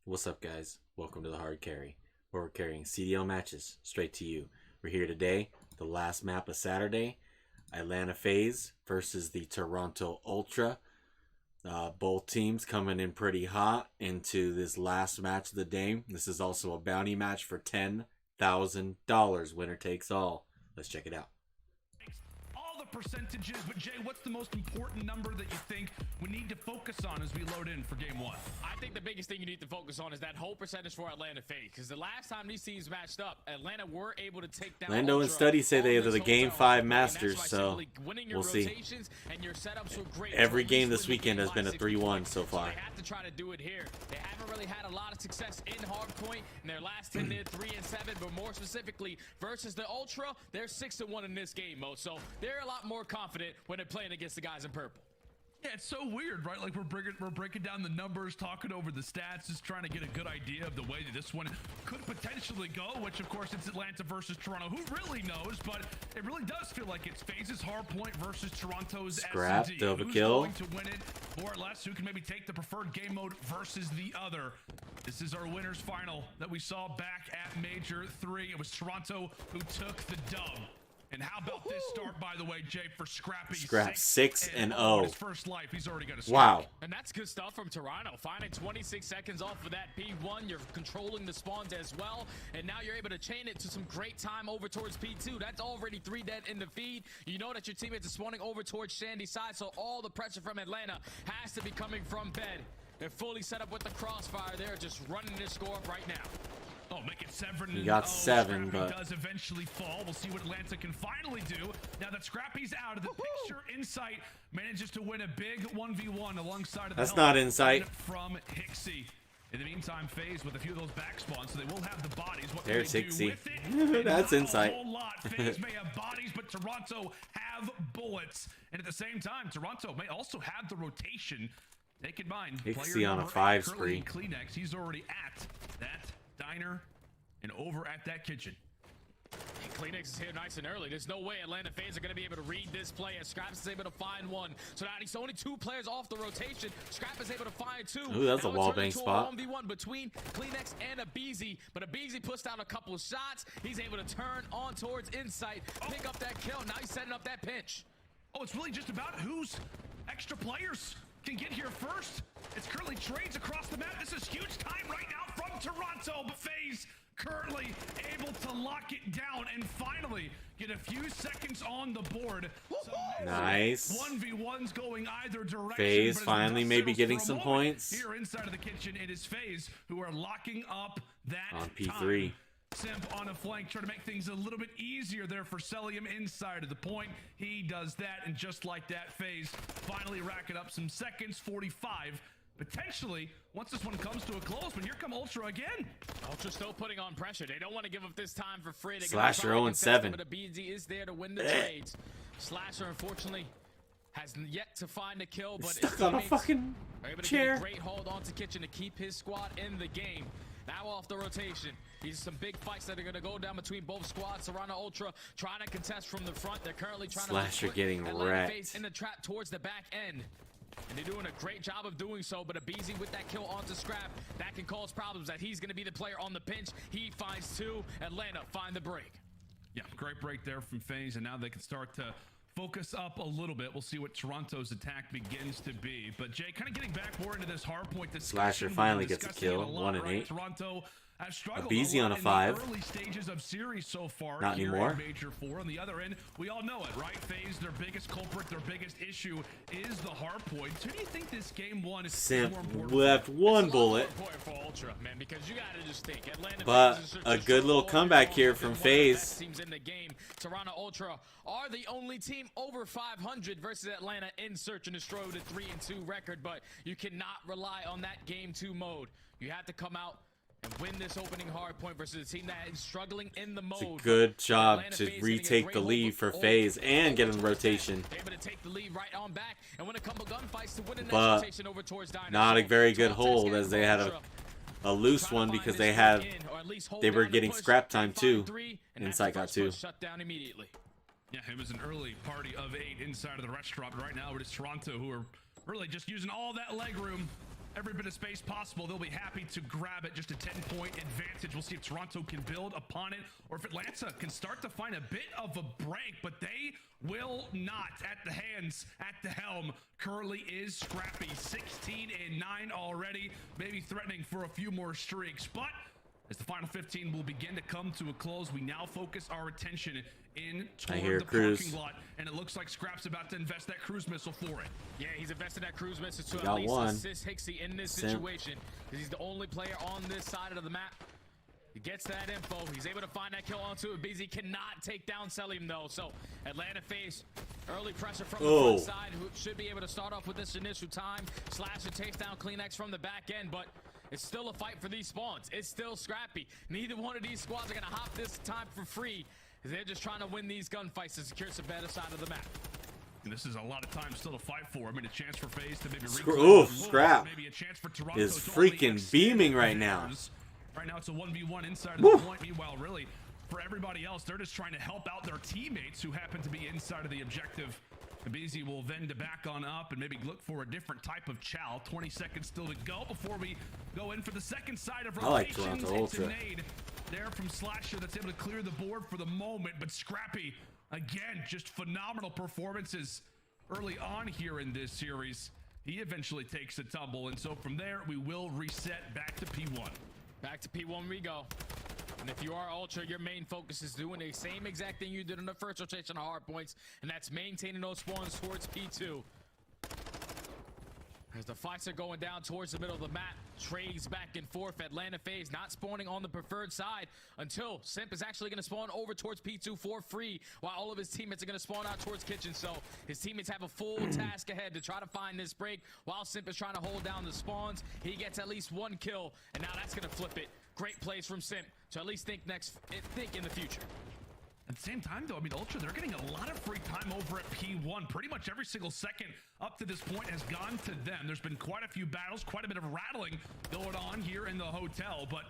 What's up, guys? Welcome to the Hard Carry, where we're carrying CDL matches straight to you. We're here today, the last map of Saturday, Atlanta Faze versus the Toronto Ultra. Both teams coming in pretty hot into this last match of the day. This is also a bounty match for $10,000. Winner takes all. Let's check it out. Percentages, but Jay, what's the most important number that you think we need to focus on as we load in for game one? I think the biggest thing you need to focus on is that whole percentage for Atlanta Faze, because the last time these teams matched up, Atlanta were able to take down Lando and Study say they are the Game 5 Masters, so we'll see. Every game this weekend has been a 3-1 so far. They have to try to do it here. They haven't really had a lot of success in hardpoint in their last 10 minutes, 3-7, but more specifically versus the Ultra, they're 6-1 in this game mode, so they're a lot more confident when they're playing against the guys in purple. Yeah, it's so weird, right? Like we're breaking down the numbers, talking over the stats, just trying to get a good idea of the way that this one could potentially go, which of course it's Atlanta versus Toronto. Who really knows? But it really does feel like it's Faze's hardpoint versus Toronto's Scrap, S&D. double Who's kill. going to win it, more or less? Who can maybe take the preferred game mode versus the other? This is our winners final that we saw back at Major 3. It was Toronto who took the dub. And how about this start, by the way, Jay, for Scrappy? Scrap 6-0. His first life, he's already got a wow. And that's good stuff from Toronto. Finding 26 seconds off of that P1. You're controlling the spawns as well. And now you're able to chain it to some great time over towards P2. That's already 3 dead in the feed. You know that your teammates are spawning over towards Shandy's side, so all the pressure from Atlanta has to be coming from bed. They're fully set up with the crossfire. They're just running this score up right now. Oh, make it 7. You got 7, Scrappy but does eventually fall. We'll see what Atlanta can finally do. Now that Scrappy's out of the picture, Insight manages to win a big 1v1 alongside of the that's not Insight from Hicksey. In the meantime, Faze with a few of those back spawns, so they will have the bodies. What there's can they Hicksey. do with it? That's Insight. A whole lot. Faze may have bodies, but Toronto have bullets. And at the same time, Toronto may also have the rotation. Take in mind, Hicksey on a 5 spree. Kleenex, he's already at that diner and over at that kitchen. And Kleenex is here nice and early. There's no way Atlanta fans are going to be able to read this play, as Scrap is able to find one. So now he's only 2 players off the rotation. Scrap is able to find 2. Ooh, that's a wall bang spot. 1v1 between Kleenex and Abizi, but Abizi puts down a couple of shots. He's able to turn on towards Insight, pick up that kill. Now he's setting up that pinch. Oh, it's really just about who's extra players can get here first. It's currently trades across the map. This is huge time right now from Toronto, but Faze currently able to lock it down and finally get a few seconds on the board. So nice. 1v1's going either direction. Faze finally maybe getting some points. Here inside of the kitchen, it is Faze who are locking up that on P3. Time. Simp on a flank, trying to make things a little bit easier there for Celium inside of the point. He does that, and just like that, Faze finally racking up some seconds, 45. Potentially, once this one comes to a close, but here come Ultra again. Ultra still putting on pressure. They don't want to give up this time for free. Slasher 0-7. But BZ is there to win the trades. Slasher, unfortunately, has yet to find a kill, but stuck on a fucking chair. Get a great hold onto Kitchen to keep his squad in the game. Now off the rotation. These are some big fights that are going to go down between both squads. Toronto Ultra trying to contest from the front. They're currently trying Slasher to getting wrecked in the trap towards the back end. And they're doing a great job of doing so, but Abizi with that kill onto Scrap, that can cause problems, that he's going to be the player on the pinch. He finds 2. Atlanta find the break. Yeah, great break there from Faze, and now they can start to focus up a little bit. We'll see what Toronto's attack begins to be. But Jay, kind of getting back more into this hard point discussion. Slasher finally gets a kill, 1 and 8. Toronto has struggled Abizi on a 5. early stages of series so far. Not anymore. Major 4 on the other end, we all know it, right? Faze, their biggest culprit, their biggest issue is the hard points. Who do you think this game one is Simp more important? left 1 bullet. For Ultra, man, because you gotta just think Atlanta, but a good little comeback here from Faze. Teams in the game. Toronto Ultra are the only team over 500 versus Atlanta in search and destroy with a 3-2 record, but you cannot rely on that game 2 mode. You have to come out and win this opening hard point versus a team that is struggling in the mode. It's a good job to retake the lead for Faze and get in rotation. Able to take the lead right on back and win a couple gunfights to win in but rotation over towards Dynamo. not a very good hold, as they had a loose one because they were getting scrap time too. Insight got 2. Shut down immediately. Yeah, it was an early party of 8 inside of the restaurant. Right now it is Toronto who are really just using all that leg room every bit of space possible. They'll be happy to grab it. Just a 10-point advantage. We'll see if Toronto can build upon it or if Atlanta can start to find a bit of a break, but they will not. At the hands, at the helm, currently is Scrappy. 16-9 already, maybe threatening for a few more streaks, but as the final 15 will begin to come to a close, we now focus our attention in toward the parking lot, and it looks like Scrap's about to invest that cruise missile for it. Yeah, he's invested that cruise missile to at least assist Hicksey in this situation, because he's the only player on this side of the map. He gets that info. He's able to find that kill onto it. BZ cannot take down Selim though. So Atlanta Faze early pressure from the front side, who should be able to start off with this initial time. Slasher takes down CleanX from the back end, but it's still a fight for these spawns. It's still scrappy. Neither one of these squads are gonna hop this time for free. They're just trying to win these gunfights to secure some better side of the map. And this is a lot of time still to fight for. I mean, a chance for Faze to maybe Scrap maybe a chance for Toronto is freaking beaming right now. Right now it's a 1v1 inside of the point. Meanwhile, really, for everybody else, they're just trying to help out their teammates who happen to be inside of the objective. BZ will then to back on up and maybe look for a different type of chow. 20 seconds still to go before we go in for the second side of rotations. I like Toronto Ultra. There from Slasher that's able to clear the board for the moment, but Scrappy, again, just phenomenal performances early on here in this series. He eventually takes a tumble, and so from there, we will reset back to P1. Back to P1 we go. And if you are Ultra, your main focus is doing the same exact thing you did in the first rotation of hard points, and that's maintaining those spawns towards P2. As the fights are going down towards the middle of the map, trades back and forth. Atlanta Faze not spawning on the preferred side until Simp is actually going to spawn over towards P2 for free, while all of his teammates are going to spawn out towards Kitchen. So his teammates have a full task ahead to try to find this break while Simp is trying to hold down the spawns. He gets at least one kill, and now that's going to flip it. Great plays from Simp to at least think in the future. At the same time, though, I mean, Ultra, they're getting a lot of free time over at P1. Pretty much every single second up to this point has gone to them. There's been quite a few battles, quite a bit of rattling going on here in the hotel, but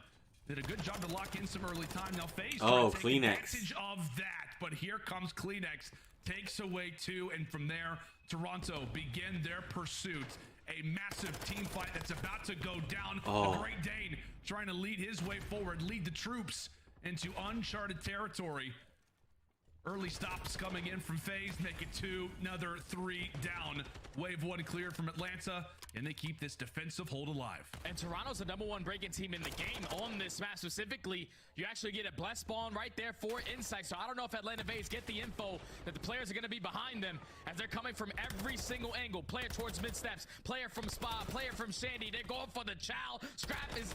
did a good job to lock in some early time. Now, Faze trying to take advantage of that, but here comes CleanX, takes away two, and from there, Toronto begin their pursuit. A massive team fight that's about to go down. The Great Dane trying to lead his way forward, lead the troops into uncharted territory. Early stops coming in from Faze, make it 2, another 3 down. Wave 1 cleared from Atlanta, and they keep this defensive hold alive. And Toronto's the #1 breaking team in the game on this map specifically. You actually get a blessed spawn right there for Insight. So I don't know if Atlanta Faze get the info that the players are going to be behind them as they're coming from every single angle. Player towards mid steps, player from Spa, player from Sandy. They're going for the chow. Scrap is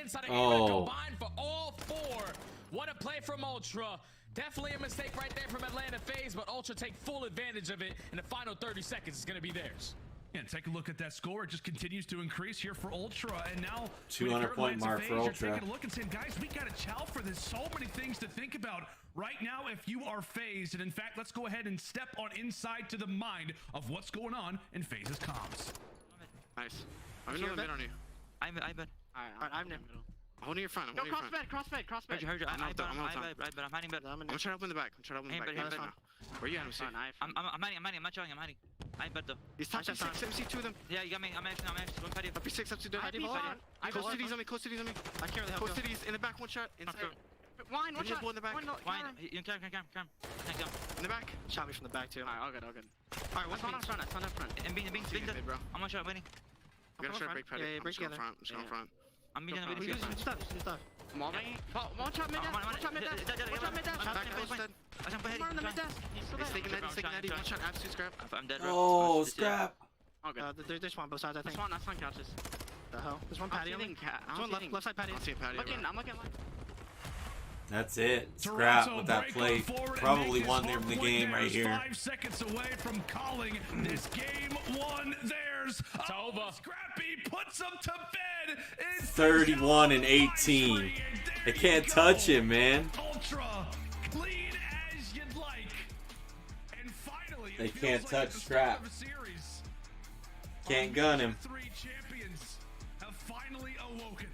inside of combined for all 4. What a play from Ultra. Definitely a mistake right there from Atlanta Faze, but Ultra take full advantage of it, and the final 30 seconds is going to be theirs. Yeah, take a look at that score. It just continues to increase here for Ultra, and now 200-point mark for Ultra. You're taking a look and saying, guys, we got to chow for this. So many things to think about right now if you are Faze, and in fact, let's go ahead and step on inside to the mind of what's going on in Faze's comms. Nice. I'm in the mid on you. I'm in. Alright, I'm in. I'm holding your front. Yo, cross bed. Heard you. I'm hiding bed. I'm trying to open the back. Where you at, MC? I'm hiding. I'm not showing. I'm hiding. I'm bed though. He's top 6, MC, 2 of them. Yeah, you got me. I'm actually. One patio. Up 6, up to the Close cities on me. I can't really help you. Close cities in the back, one shot. Inside. Wine, one shot. In the back. Wine. You can. In the back. Shot me from the back too. Alright, all good. Alright, one front. And being bro. I'm one shot waiting. I'm gonna try to break patio. Yeah, break together. I'm just going front. I'm being on the video. Stuff. One shot mid dash. More on the mid dash. He's taking that. One shot, absolute scrap. I'm dead. Oh, Scrap. Okay. There's one both sides, I think. That's one couches. The hell? There's one patio. There's one left side patio. I'm looking. That's it. Scrap with that play. Probably won the game right here. 5 seconds away from calling this game 1 theirs. It's over. Scrappy puts them to bed. It's 31-18. They can't touch him, man. Ultra, clean as you'd like. And finally, they can't touch Scrap. Can't gun him. 3 champions have finally awoken.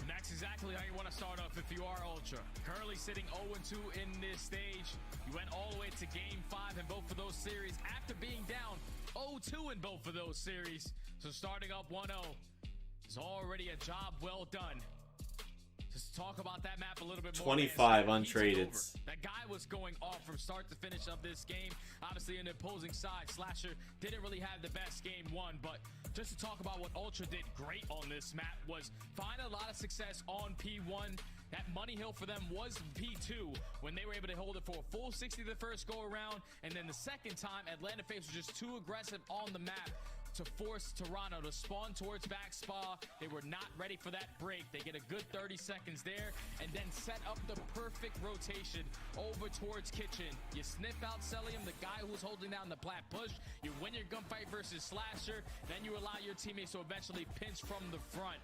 And that's exactly how you want to start off if you are Ultra. Currently sitting 0-2 in this stage. You went all the way to game 5 in both of those series after being down 0-2 in both of those series. So starting up 1-0 is already a job well done. Just talk about that map a little bit more. 25 man. untraded. That guy was going off from start to finish of this game. Obviously, in the opposing side, Slasher didn't really have the best game one, but just to talk about what Ultra did great on this map was find a lot of success on P1. That money hill for them was P2 when they were able to hold it for a full 60 the first go around, and then the second time, Atlanta Faze was just too aggressive on the map to force Toronto to spawn towards back spa. They were not ready for that break. They get a good 30 seconds there and then set up the perfect rotation over towards kitchen. You sniff out Celium, the guy who's holding down the plat push. You win your gunfight versus Slasher. Then you allow your teammates to eventually pinch from the front.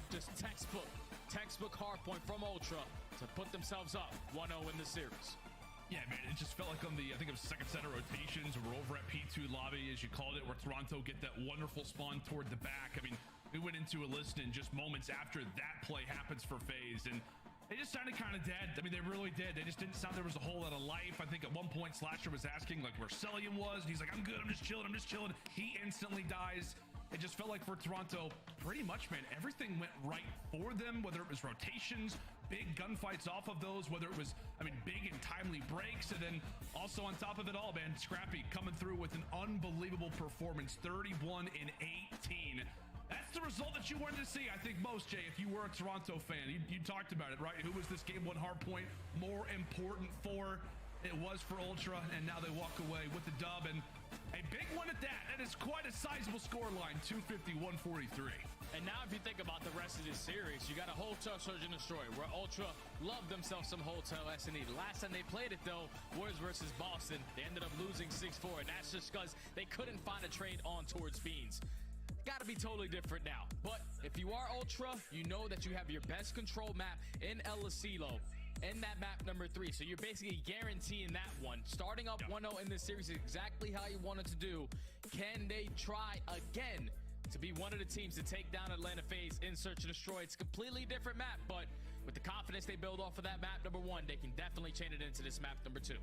Just textbook hardpoint from Ultra to put themselves up 1-0 in the series. Yeah, man, it just felt like on the, I think it was second set of rotations, we're over at P2 lobby, as you called it, where Toronto get that wonderful spawn toward the back. I mean, we went into a listen just moments after that play happens for FaZe, and they just sounded kind of dead. I mean, they really did. They just didn't sound there was a whole lot of life. I think at one point, Slasher was asking, like, where Celium was, and he's like, I'm good, I'm just chilling. He instantly dies. It just felt like for Toronto, pretty much, man, everything went right for them, whether it was rotations, big gunfights off of those, whether it was, I mean, big and timely breaks, and then also on top of it all, man, Scrappy coming through with an unbelievable performance, 31 and 18. That's the result that you wanted to see, I think, most, Jay, if you were a Toronto fan. You talked about it, right? Who was this game one hard point more important for? It was for Ultra, and now they walk away with the dub, and a big one at that. That is quite a sizable scoreline, 250-143. And now if you think about the rest of this series, you got a Hotel Surge and Destroy, where Ultra loved themselves some Hotel S&E. The last time they played it, though, was versus Boston. They ended up losing 6-4, and that's just because they couldn't find a trade on towards Beans. Got to be totally different now. But if you are Ultra, you know that you have your best control map in El Asilo. In that map number 3, so you're basically guaranteeing that one. Starting up 1-0 in this series is exactly how you wanted to do. Can they try again to be one of the teams to take down Atlanta Faze in Search and Destroy? It's a completely different map, but with the confidence they build off of that map number 1, they can definitely chain it into this map number 2.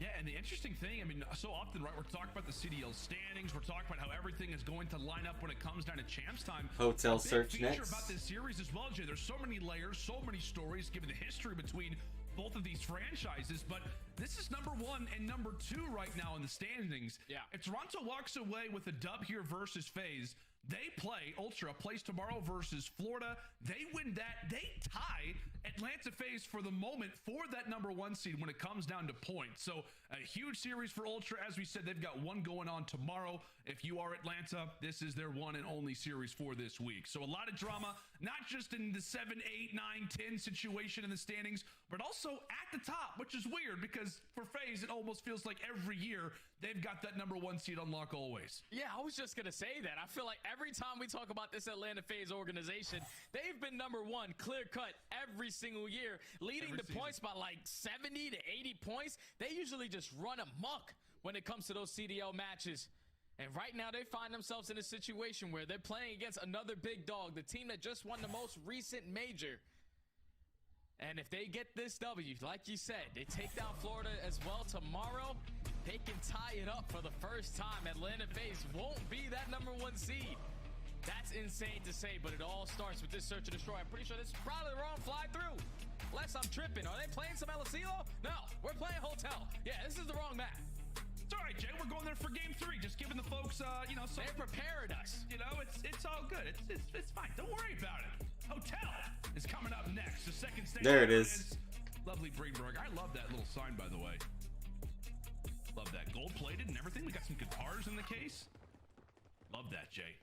Yeah, and the interesting thing, I mean, so often, right, we're talking about the CDL standings, we're talking about how everything is going to line up when it comes down to champs time. Hotel Search next. About this series as well, Jay. There's so many layers, so many stories, given the history between both of these franchises, but this is number 1 and number 2 right now in the standings. Yeah. If Toronto walks away with a dub here versus FaZe, they play, Ultra plays tomorrow versus Florida. They win that. They tie Atlanta Faze for the moment for that number 1 seed when it comes down to points. So a huge series for Ultra. As we said, they've got one going on tomorrow. If you are Atlanta, this is their one and only series for this week. So a lot of drama, not just in the 7, 8, 9, 10 situation in the standings, but also at the top, which is weird because for FaZe, it almost feels like every year they've got that number 1 seed unlock always. Yeah, I was just going to say that. I feel like every time we talk about this Atlanta Faze organization, they've been number 1 clear cut every single year, leading the points by like 70 to 80 points. They usually just run amok when it comes to those CDL matches. And right now they find themselves in a situation where they're playing against another big dog, the team that just won the most recent major. And if they get this W, like you said, they take down Florida as well tomorrow, they can tie it up for the first time. Atlanta Faze won't be that number 1 seed. That's insane to say, but it all starts with this Search and Destroy. I'm pretty sure this is probably the wrong fly through. Unless I'm tripping. Are they playing some El Asilo? No, we're playing Hotel. Yeah, this is the wrong map. It's all right, Jay. We're going there for game 3. Just giving the folks, you know, they're preparing us. You know, it's all good. It's fine. Don't worry about it. Hotel is coming up next. The second stage. There it is. Lovely Greenberg. I love that little sign, by the way. Love that. Gold-plated and everything. We got some guitars in the case. Love that, Jay.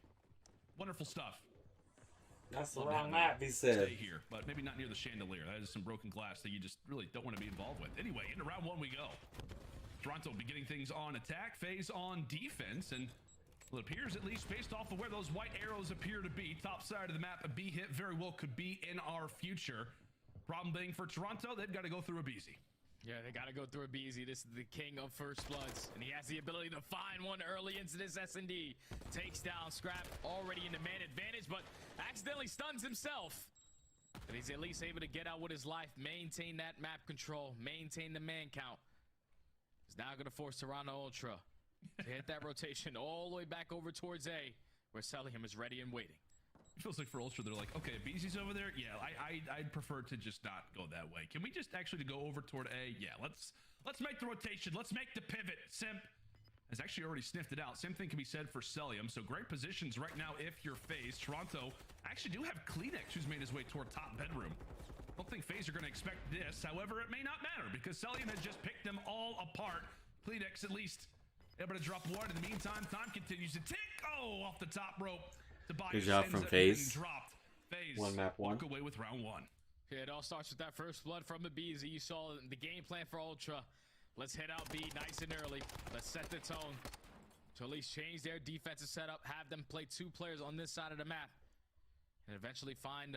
Wonderful stuff. That's the wrong map, he said. Stay here, but maybe not near the chandelier. That is some broken glass that you just really don't want to be involved with. Anyway, into round 1 we go. Toronto beginning things on attack, FaZe on defense, and well, it appears at least based off of where those white arrows appear to be, top side of the map, a B hit very well could be in our future. Problem being for Toronto, they've got to go through a BZ. Yeah, they got to go through a BZ. This is the king of first bloods, and he has the ability to find one early into this S&D. Takes down Scrap, already in the man advantage, but accidentally stuns himself. But he's at least able to get out with his life, maintain that map control, maintain the man count. He's now going to force Toronto Ultra to hit that rotation all the way back over towards A. where Celium is ready and waiting. It feels like for Ultra, they're like, okay, BZ's over there. Yeah, I'd prefer to just not go that way. Can we just actually go over toward A? Yeah, let's make the rotation. Let's make the pivot. Simp has actually already sniffed it out. Same thing can be said for Celium. So great positions right now if you're FaZe. Toronto actually do have Kleenex, who's made his way toward top bedroom. Don't think FaZe are going to expect this. However, it may not matter because Celium has just picked them all apart. Kleenex at least able to drop one. In the meantime, time continues to tick. Oh, off the top rope. Good job from FaZe. FaZe one map one. Walk away with round one. Yeah, it all starts with that first blood from the Bees. You saw the game plan for Ultra. Let's head out B nice and early. Let's set the tone to at least change their defensive setup, have them play 2 players on this side of the map, and eventually find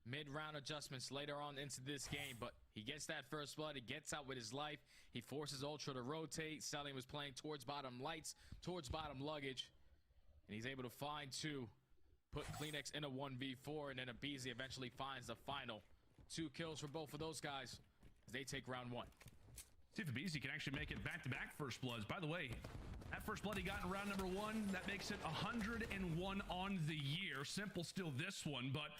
mid-round adjustments later on into this game. But he gets that first blood. He gets out with his life. He forces Ultra to rotate. Celium was playing towards bottom lights, towards bottom luggage, and he's able to find 2. Put Kleenex in a 1v4, and then Abizi eventually finds the final 2 kills for both of those guys as they take round 1. See if Abizi can actually make it back-to-back first bloods. By the way, that first blood he got in round number 1, that makes it 101 on the year. Simple still this one, but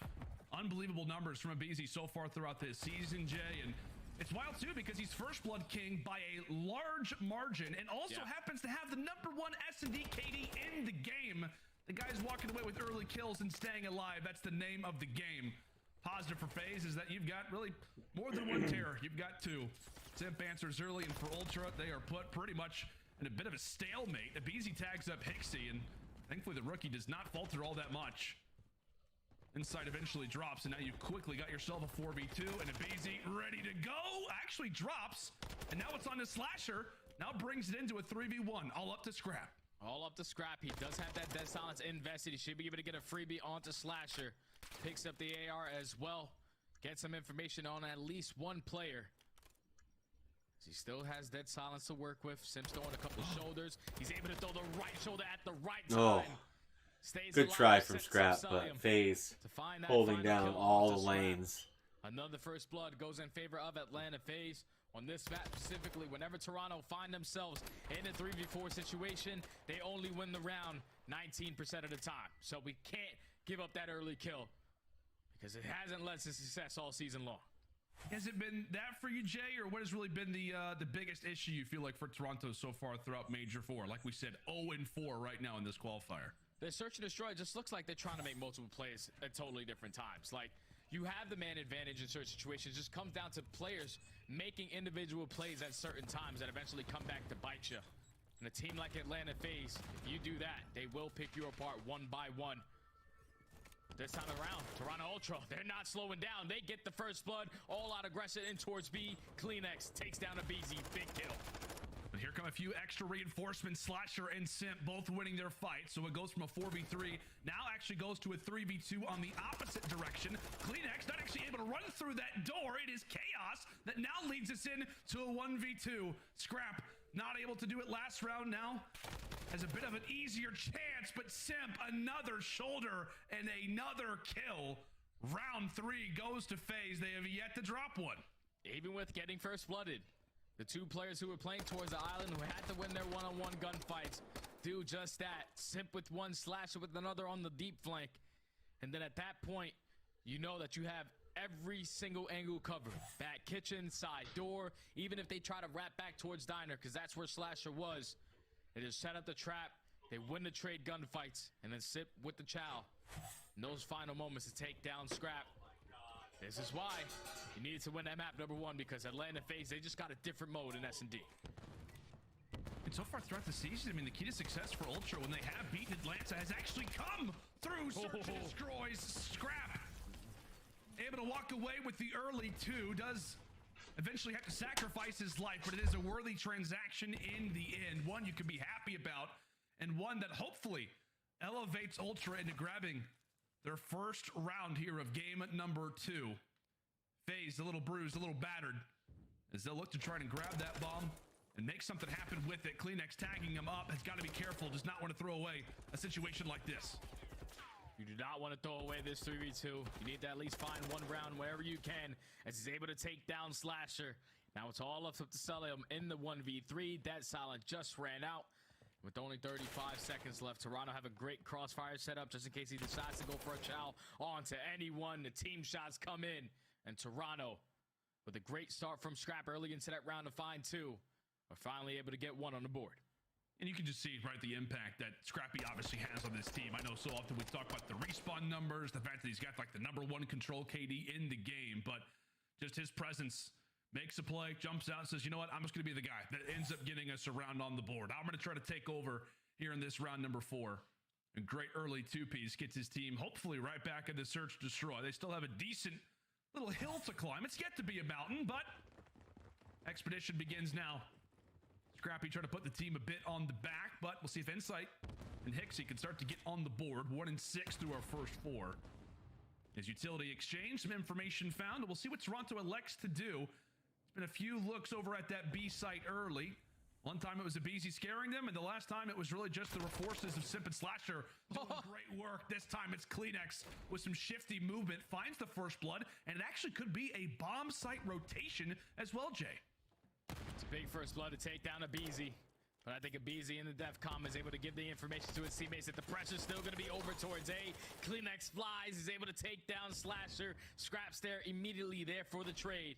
unbelievable numbers from Abizi so far throughout this season, Jay. And it's wild, too, because he's first blood king by a large margin and also happens to have the number 1 S&D KD in the game. The guy's walking away with early kills and staying alive. That's the name of the game. Positive for FaZe is that you've got really more than 1 terror. You've got 2. Simp answers early, and for Ultra, they are put pretty much in a bit of a stalemate. Abizi tags up Hicksey, and thankfully the rookie does not falter all that much. Inside eventually drops, and now you've quickly got yourself a 4v2, and Abizi ready to go. Actually drops, and now it's on the Slasher. Now brings it into a 3v1, all up to Scrap. All up to Scrap. He does have that Dead Silence invested. He should be able to get a freebie onto Slasher. Picks up the AR as well. Get some information on at least 1 player. He still has Dead Silence to work with. Sim's throwing a couple shoulders. He's able to throw the right shoulder at the right time. Stays good alive, try from Scrap, but FaZe holding down all the lanes. Another first blood goes in favor of Atlanta Faze. On this map specifically, whenever Toronto find themselves in a 3v4 situation, they only win the round 19% of the time. So we can't give up that early kill because it hasn't led to success all season long. Has it been that for you, Jay, or what has really been the biggest issue you feel like for Toronto so far throughout Major 4? Like we said, 0-4 right now in this qualifier. The search and destroy just looks like they're trying to make multiple plays at totally different times. Like, you have the man advantage in certain situations. It just comes down to players making individual plays at certain times that eventually come back to bite you. And a team like Atlanta Faze, if you do that, they will pick you apart 1 by 1. This time around, Toronto Ultra, they're not slowing down. They get the first blood, all out aggression in towards B. Kleenex takes down a BZ, big kill. But here come a few extra reinforcements. Slasher and Simp both winning their fight. So it goes from a 4v3, now actually goes to a 3v2 on the opposite direction. Kleenex not actually able to run through that door. It is chaos that now leads us in to a 1v2. Scrap not able to do it last round, now has a bit of an easier chance, but Simp another shoulder and another kill. Round 3 goes to FaZe. They have yet to drop one. Even with getting first blooded, the 2 players who were playing towards the island, who had to win their one-on-one gunfights, do just that. Simp with one, Slasher with another on the deep flank. And then at that point, you know that you have every single angle covered. Back kitchen, side door, even if they try to wrap back towards diner, because that's where Slasher was. They just set up the trap, they win the trade gunfights, and then Simp with the chow. In those final moments to take down Scrap. This is why you needed to win that map number 1, because Atlanta Faze, they just got a different mode in S&D. And so far throughout the season, I mean, the key to success for Ultra when they have beaten Atlanta has actually come through Search and Destroys. Scrap able to walk away with the early 2, does eventually have to sacrifice his life, but it is a worthy transaction in the end. One you can be happy about, and one that hopefully elevates Ultra into grabbing their first round here of game number 2. FaZe a little bruised, a little battered, as they'll look to try and grab that bomb and make something happen with it. Kleenex tagging him up, has got to be careful, does not want to throw away a situation like this. You do not want to throw away this 3v2. You need to at least find one round wherever you can, as he's able to take down Slasher. Now it's all up to Celium in the 1v3. That silent just ran out. With only 35 seconds left, Toronto have a great crossfire setup just in case he decides to go for a chow onto anyone. The team shots come in, and Toronto, with a great start from Scrap early into that round to find 2, are finally able to get 1 on the board. And you can just see, right, the impact that Scrappy obviously has on this team. I know so often we talk about the respawn numbers, the fact that he's got like the #1 control KD in the game, but just his presence makes a play, jumps out, and says, you know what, I'm just going to be the guy that ends up getting us a round on the board. I'm going to try to take over here in this round number 4. A great early 2-piece gets his team hopefully right back in the search destroy. They still have a decent little hill to climb. It's yet to be a mountain, but expedition begins now. Scrappy trying to put the team a bit on the back, but we'll see if Insight and Hicksey can start to get on the board. 1 and 6 through our first 4. His utility exchange, some information found, and we'll see what Toronto elects to do. It's been a few looks over at that B site early. One time it was a BZ scaring them, and the last time it was really just the forces of Simp and Slasher doing great work. This time it's Kleenex with some shifty movement, finds the first blood, and it actually could be a bomb site rotation as well, Jay. It's a big first blood to take down a BZ. But I think a BZ in the DEFCON is able to give the information to his teammates that the pressure's still going to be over towards A. Kleenex flies. He's able to take down Slasher. Scraps there immediately there for the trade.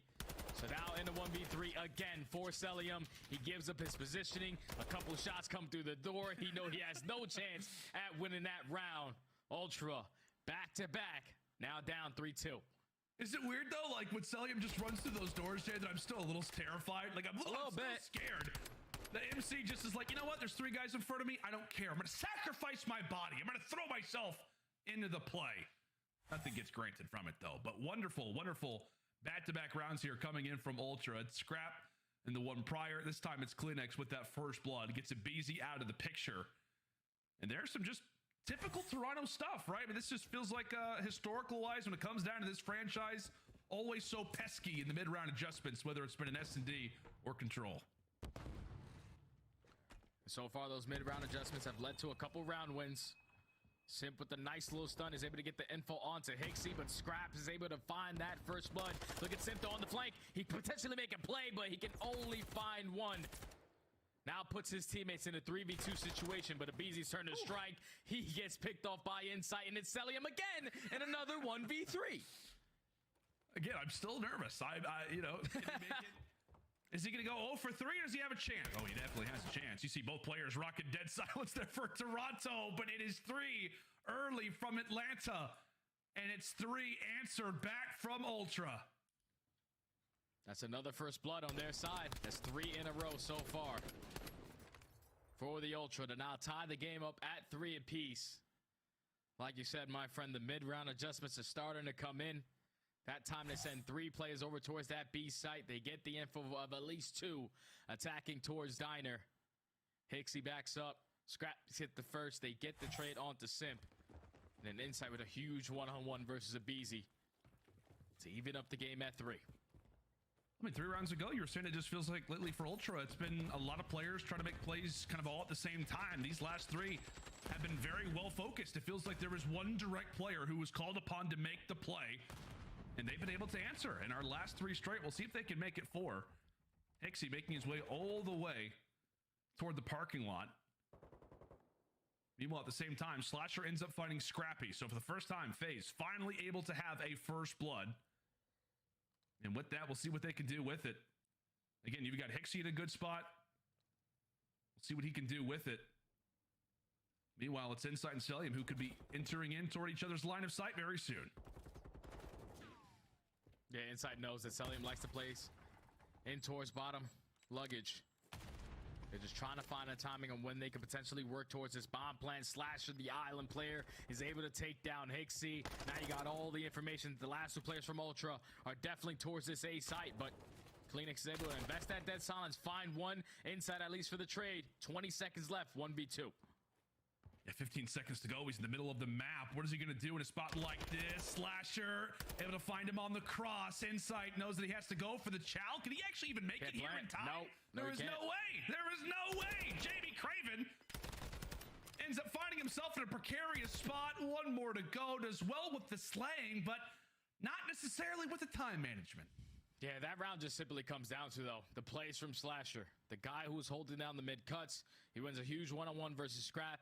So now in the 1v3 again for Celium. He gives up his positioning. A couple shots come through the door. He knows he has no chance at winning that round. Ultra back to back. Now down 3-2. Is it weird though? Like when Celium just runs through those doors, Jay, that I'm still a little terrified. Like I'm a little bit scared. The MC just is like, you know what? There's 3 guys in front of me. I don't care. I'm going to sacrifice my body. I'm going to throw myself into the play. Nothing gets granted from it, though. But wonderful, wonderful back-to-back rounds here coming in from Ultra. It's Scrap and the one prior. This time it's Kleenex with that first blood. Gets a BZ out of the picture. And there's some just typical Toronto stuff, right? I mean, this just feels like historical-wise when it comes down to this franchise, always so pesky in the mid-round adjustments, whether it's been an S&D or control. So far, those mid-round adjustments have led to a couple round wins. Simp with the nice little stun is able to get the info onto Hicksey, but Scraps is able to find that first blood. Look at Simp on the flank. He can potentially make a play, but he can only find 1. Now puts his teammates in a 3v2 situation, but a BZ's turn to strike. He gets picked off by Insight, and it's Celium again in another 1v3. Again, I'm still nervous. You know, can he make it? Is he going to go 0 for 3 or does he have a chance? Oh, he definitely has a chance. You see both players rocking dead silence there for Toronto, but it is 3 early from Atlanta, and it's 3 answered back from Ultra. That's another first blood on their side. That's 3 in a row so far for the Ultra to now tie the game up at 3 apiece. Like you said, my friend, the mid-round adjustments are starting to come in. That time they send 3 players over towards that B site. They get the info of at least 2 attacking towards Diner. Hicksey backs up. Scraps hit the first. They get the trade onto Simp. And then Insight with a huge one-on-one versus a BZ to even up the game at 3. I mean, 3 rounds ago, you were saying it just feels like lately for Ultra, it's been a lot of players trying to make plays kind of all at the same time. These last 3 have been very well focused. It feels like there was one direct player who was called upon to make the play, and they've been able to answer in our last 3 straight. We'll see if they can make it 4. Hicksey making his way all the way toward the parking lot. Meanwhile, at the same time, Slasher ends up finding Scrappy. So for the first time, FaZe finally able to have a first blood. And with that, we'll see what they can do with it. Again, you've got Hicksey in a good spot. We'll see what he can do with it. Meanwhile, it's Insight and Celium who could be entering in toward each other's line of sight very soon. Yeah, Insight knows that Celium likes to place in towards bottom luggage. They're just trying to find a timing on when they can potentially work towards this bomb plan. Slasher, the island player, is able to take down Hicksey. Now you got all the information. The last 2 players from Ultra are definitely towards this A site, but Kleenex is able to invest that dead silence, find 1 inside at least for the trade. 20 seconds left, 1v2. Yeah, 15 seconds to go. He's in the middle of the map. What is he going to do in a spot like this? Slasher able to find him on the cross. Insight knows that he has to go for the chow. Can he actually even make it here in time? Nope. No, there is no way. There is no way. JB Craven ends up finding himself in a precarious spot. 1 more to go. Does well with the slaying, but not necessarily with the time management. Yeah, that round just simply comes down to, though, the plays from Slasher. The guy who's holding down the mid-cuts. He wins a huge one-on-one versus Scrap.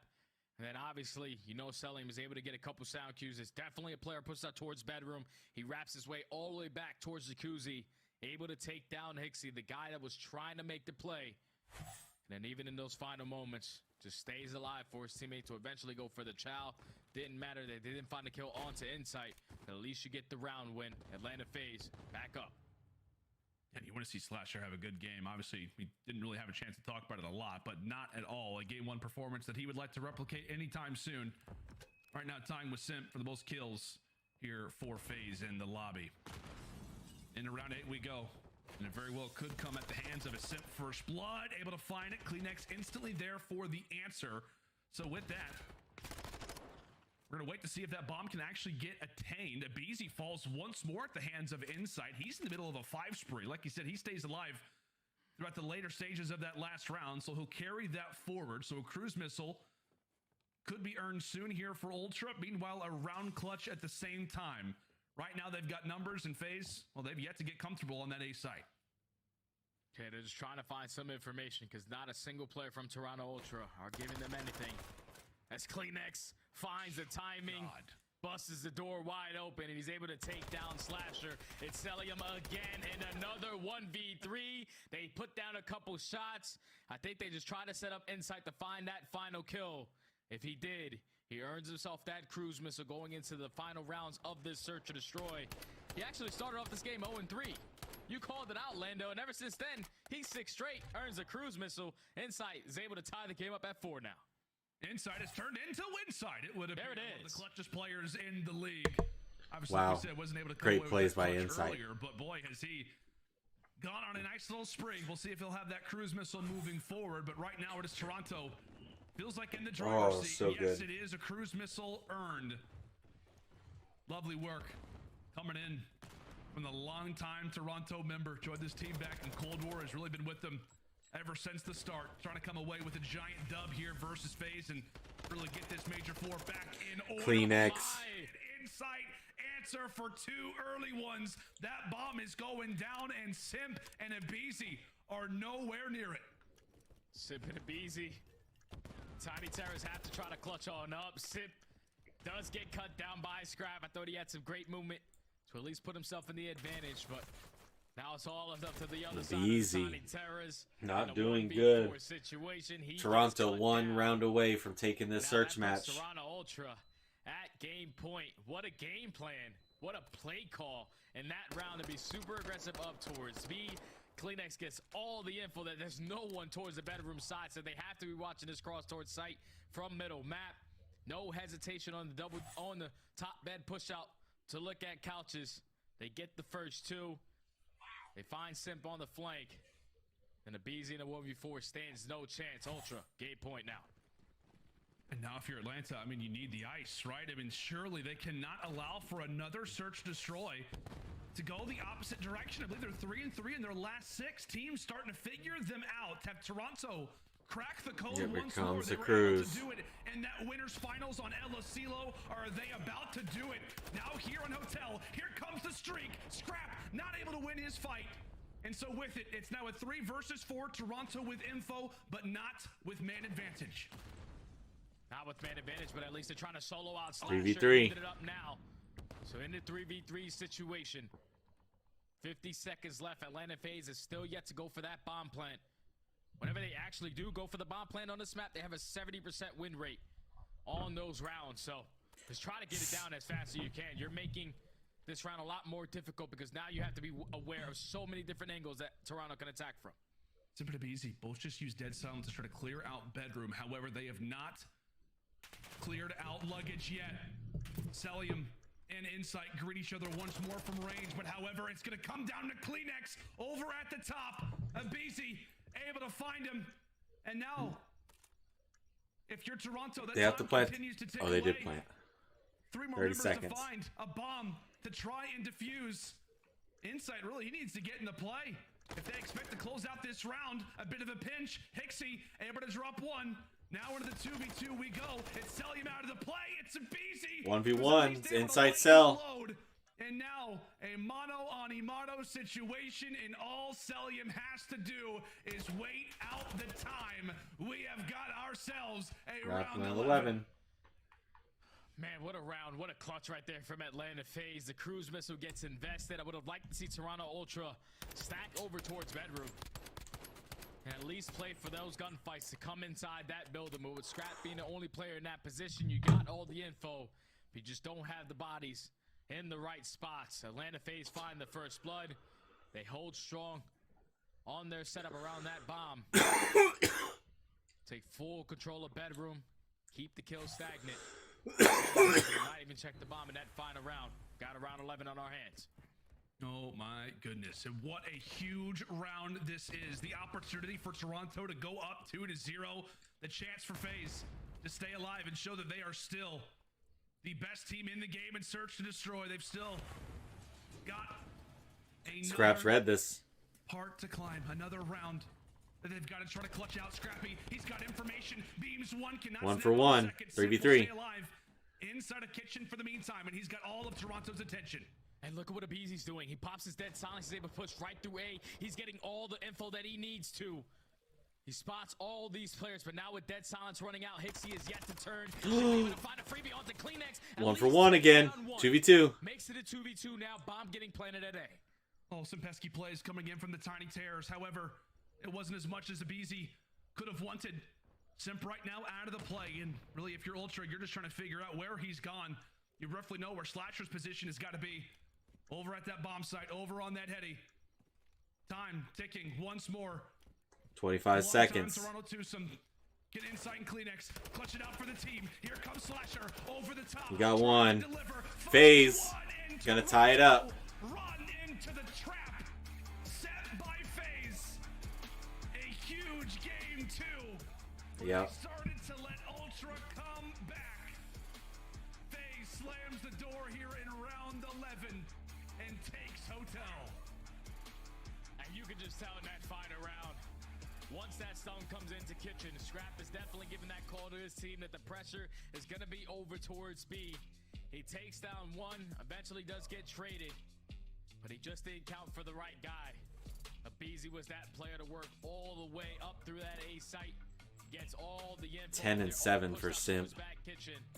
And then, obviously, you know Selim is able to get a couple sound cues. It's definitely a player pushed out towards bedroom. He wraps his way all the way back towards Jacuzzi, able to take down Hicksey, the guy that was trying to make the play. And then even in those final moments, just stays alive for his teammate to eventually go for the chow. Didn't matter that they didn't find the kill onto Insight. But at least you get the round win. Atlanta Faze back up. And you want to see Slasher have a good game. Obviously, we didn't really have a chance to talk about it a lot, but not at all a game one performance that he would like to replicate anytime soon. Right now, tying with Simp for the most kills here for Faze in the lobby. Into round 8 we go. And it very well could come at the hands of a Simp first blood. Able to find it. Kleenex instantly there for the answer. So with that, we're going to wait to see if that bomb can actually get attained. Abizi falls once more at the hands of Insight. He's in the middle of a 5 spree. Like you said, he stays alive throughout the later stages of that last round, so he'll carry that forward. So a cruise missile could be earned soon here for Ultra. Meanwhile, a round clutch at the same time. Right now, they've got numbers in Faze. Well, they've yet to get comfortable on that A site. Okay, they're just trying to find some information because not a single player from Toronto Ultra are giving them anything. As Kleenex finds the timing, busts the door wide open, and he's able to take down Slasher. It's Selim again in another 1v3. They put down a couple shots. I think they just try to set up Insight to find that final kill. If he did, he earns himself that cruise missile going into the final rounds of this search and destroy. He actually started off this game 0-3. You called it out, Lando, and ever since then, he's 6 straight, earns a cruise missile. Insight is able to tie the game up at 4 now. Insight has turned into Winsight. It would appear there it one of is. the clutchest players in the league. Obviously, Wow. like we said, wasn't able to come Great away with plays that by clutch Insight. earlier, but boy, has he gone on a nice little spring. We'll see if he'll have that cruise missile moving forward, but right now it is Toronto. Feels like in the driver's seat. So yes, good. it is a cruise missile earned. Lovely work coming in from the longtime Toronto member. Joined this team back in Cold War. Has really been with them ever since the start. Trying to come away with a giant dub here versus Faze and really get this Major 4 back in order. Kleenex. Insight answer for 2 early ones. That bomb is going down, and Simp and Abizi are nowhere near it. Simp and Abizi. Tiny Terrors have to try to clutch on up. Simp does get cut down by Scrap. I thought he had some great movement to at least put himself in the advantage, but now it's all up to the other side. Easy. Tiny Terrors. Not In a doing 1v4 good. Situation. He Toronto gets cut 1 down. round away from taking this Now search that puts match. Toronto Ultra at game point. What a game plan. What a play call. And that round to be super aggressive up towards B. Kleenex gets all the info that there's no one towards the bedroom side, so they have to be watching this cross towards site from middle map. No hesitation on the top bed push out to look at couches. They get the first 2. They find Simp on the flank. And the BZ in the 1v4 stands no chance. Ultra, game point now. And now if you're Atlanta, I mean, you need the ice, right? I mean, surely they cannot allow for another search destroy to go the opposite direction. I believe they're 3-3 in their last 6. Teams starting to figure them out. Have Toronto crack the code Here once more. comes They the were able cruise. to do it in that winners finals on El Asilo. Are they about to do it? Now here on Hotel, here comes the streak. Scrap not able to win his fight. And so with it, it's now a 3 versus 4. Toronto with info, but not with man advantage. Not with man advantage, but at least they're trying to solo out Slasher. 3v3. Ended it up now. So in the 3v3 situation, 50 seconds left. Atlanta Faze is still yet to go for that bomb plant. Whenever they actually do go for the bomb plant on this map, they have a 70% win rate on those rounds. So just try to get it down as fast as you can. You're making this round a lot more difficult because now you have to be aware of so many different angles that Toronto can attack from. It's pretty easy. Both just use dead silence to try to clear out bedroom. However, they have not cleared out luggage yet. Selim and Insight greet each other once more from range, but however, it's going to come down to Kleenex over at the top. Abizi able to find him, and now, if you're Toronto, that They have to time plant. continues to tick Oh, they did away. plant. 3 more 30 members seconds. to find a bomb to try and defuse. Insight, really, he needs to get into play. If they expect to close out this round, a bit of a pinch. Hicksey able to drop 1. Now into the 2v2 we go. It's Selim out of the play. It's Abizi. 1v1. who's at least able to Insight lighten cell. the load. And now a mano-a-mano situation, and all Celium has to do is wait out the time. We have got ourselves a round 11. Man, what a round. What a clutch right there from Atlanta Faze. The cruise missile gets invested. I would have liked to see Toronto Ultra stack over towards bedroom and at least play for those gunfights to come inside that building. But with Scrap being the only player in that position, you got all the info, but you just don't have the bodies in the right spots. Atlanta Faze find the first blood. They hold strong on their setup around that bomb. Take full control of bedroom. Keep the kill stagnant. Might even check the bomb in that final round. Got a round 11 on our hands. Oh my goodness, and what a huge round this is. The opportunity for Toronto to go up 2-0. The chance for FaZe to stay alive and show that they are still the best team in the game and search to destroy. They've still got Scraps read this. Part to climb, another round that they've got to try to clutch out. Scrappy, he's got information. Beams one cannot. 1 for 1. 3v3. Inside a kitchen for the meantime, and he's got all of Toronto's attention. And look at what Abeezy's doing. He pops his dead silence. He's able to push right through A. He's getting all the info that he needs to. He spots all these players, but now with dead silence running out, Hicksey is yet to turn. He's able to find a freebie onto Kleenex. 1 for 1 again. 2v2. Makes it a 2v2 now. Bomb getting planted at A. Oh, some pesky plays coming in from the Tiny Terrors. However, it wasn't as much as Abeezy could have wanted. Simp right now out of the play, and really if you're Ultra, you're just trying to figure out where he's gone. You roughly know where Slasher's position has got to be. Over at that bomb site, over on that heady. Time ticking once more. 25 seconds. Toronto twosome. Get inside and Kleenex. Clutch it out for the team. Here comes Slasher over the top. You got one. FaZe gonna tie it up. Run into the trap set by FaZe. A huge game two. Yep. Started to let Ultra come back. FaZe slams the door here in round 11 and takes Hotel. And you can just tell in that final round, once that stone comes into kitchen, Scrap is definitely giving that call to his team that the pressure is going to be over towards B. He takes down one, eventually does get traded, but he just didn't count for the right guy. Abeezy was that player to work all the way up through that A site. Gets all the info. 10 and 7 for Simp.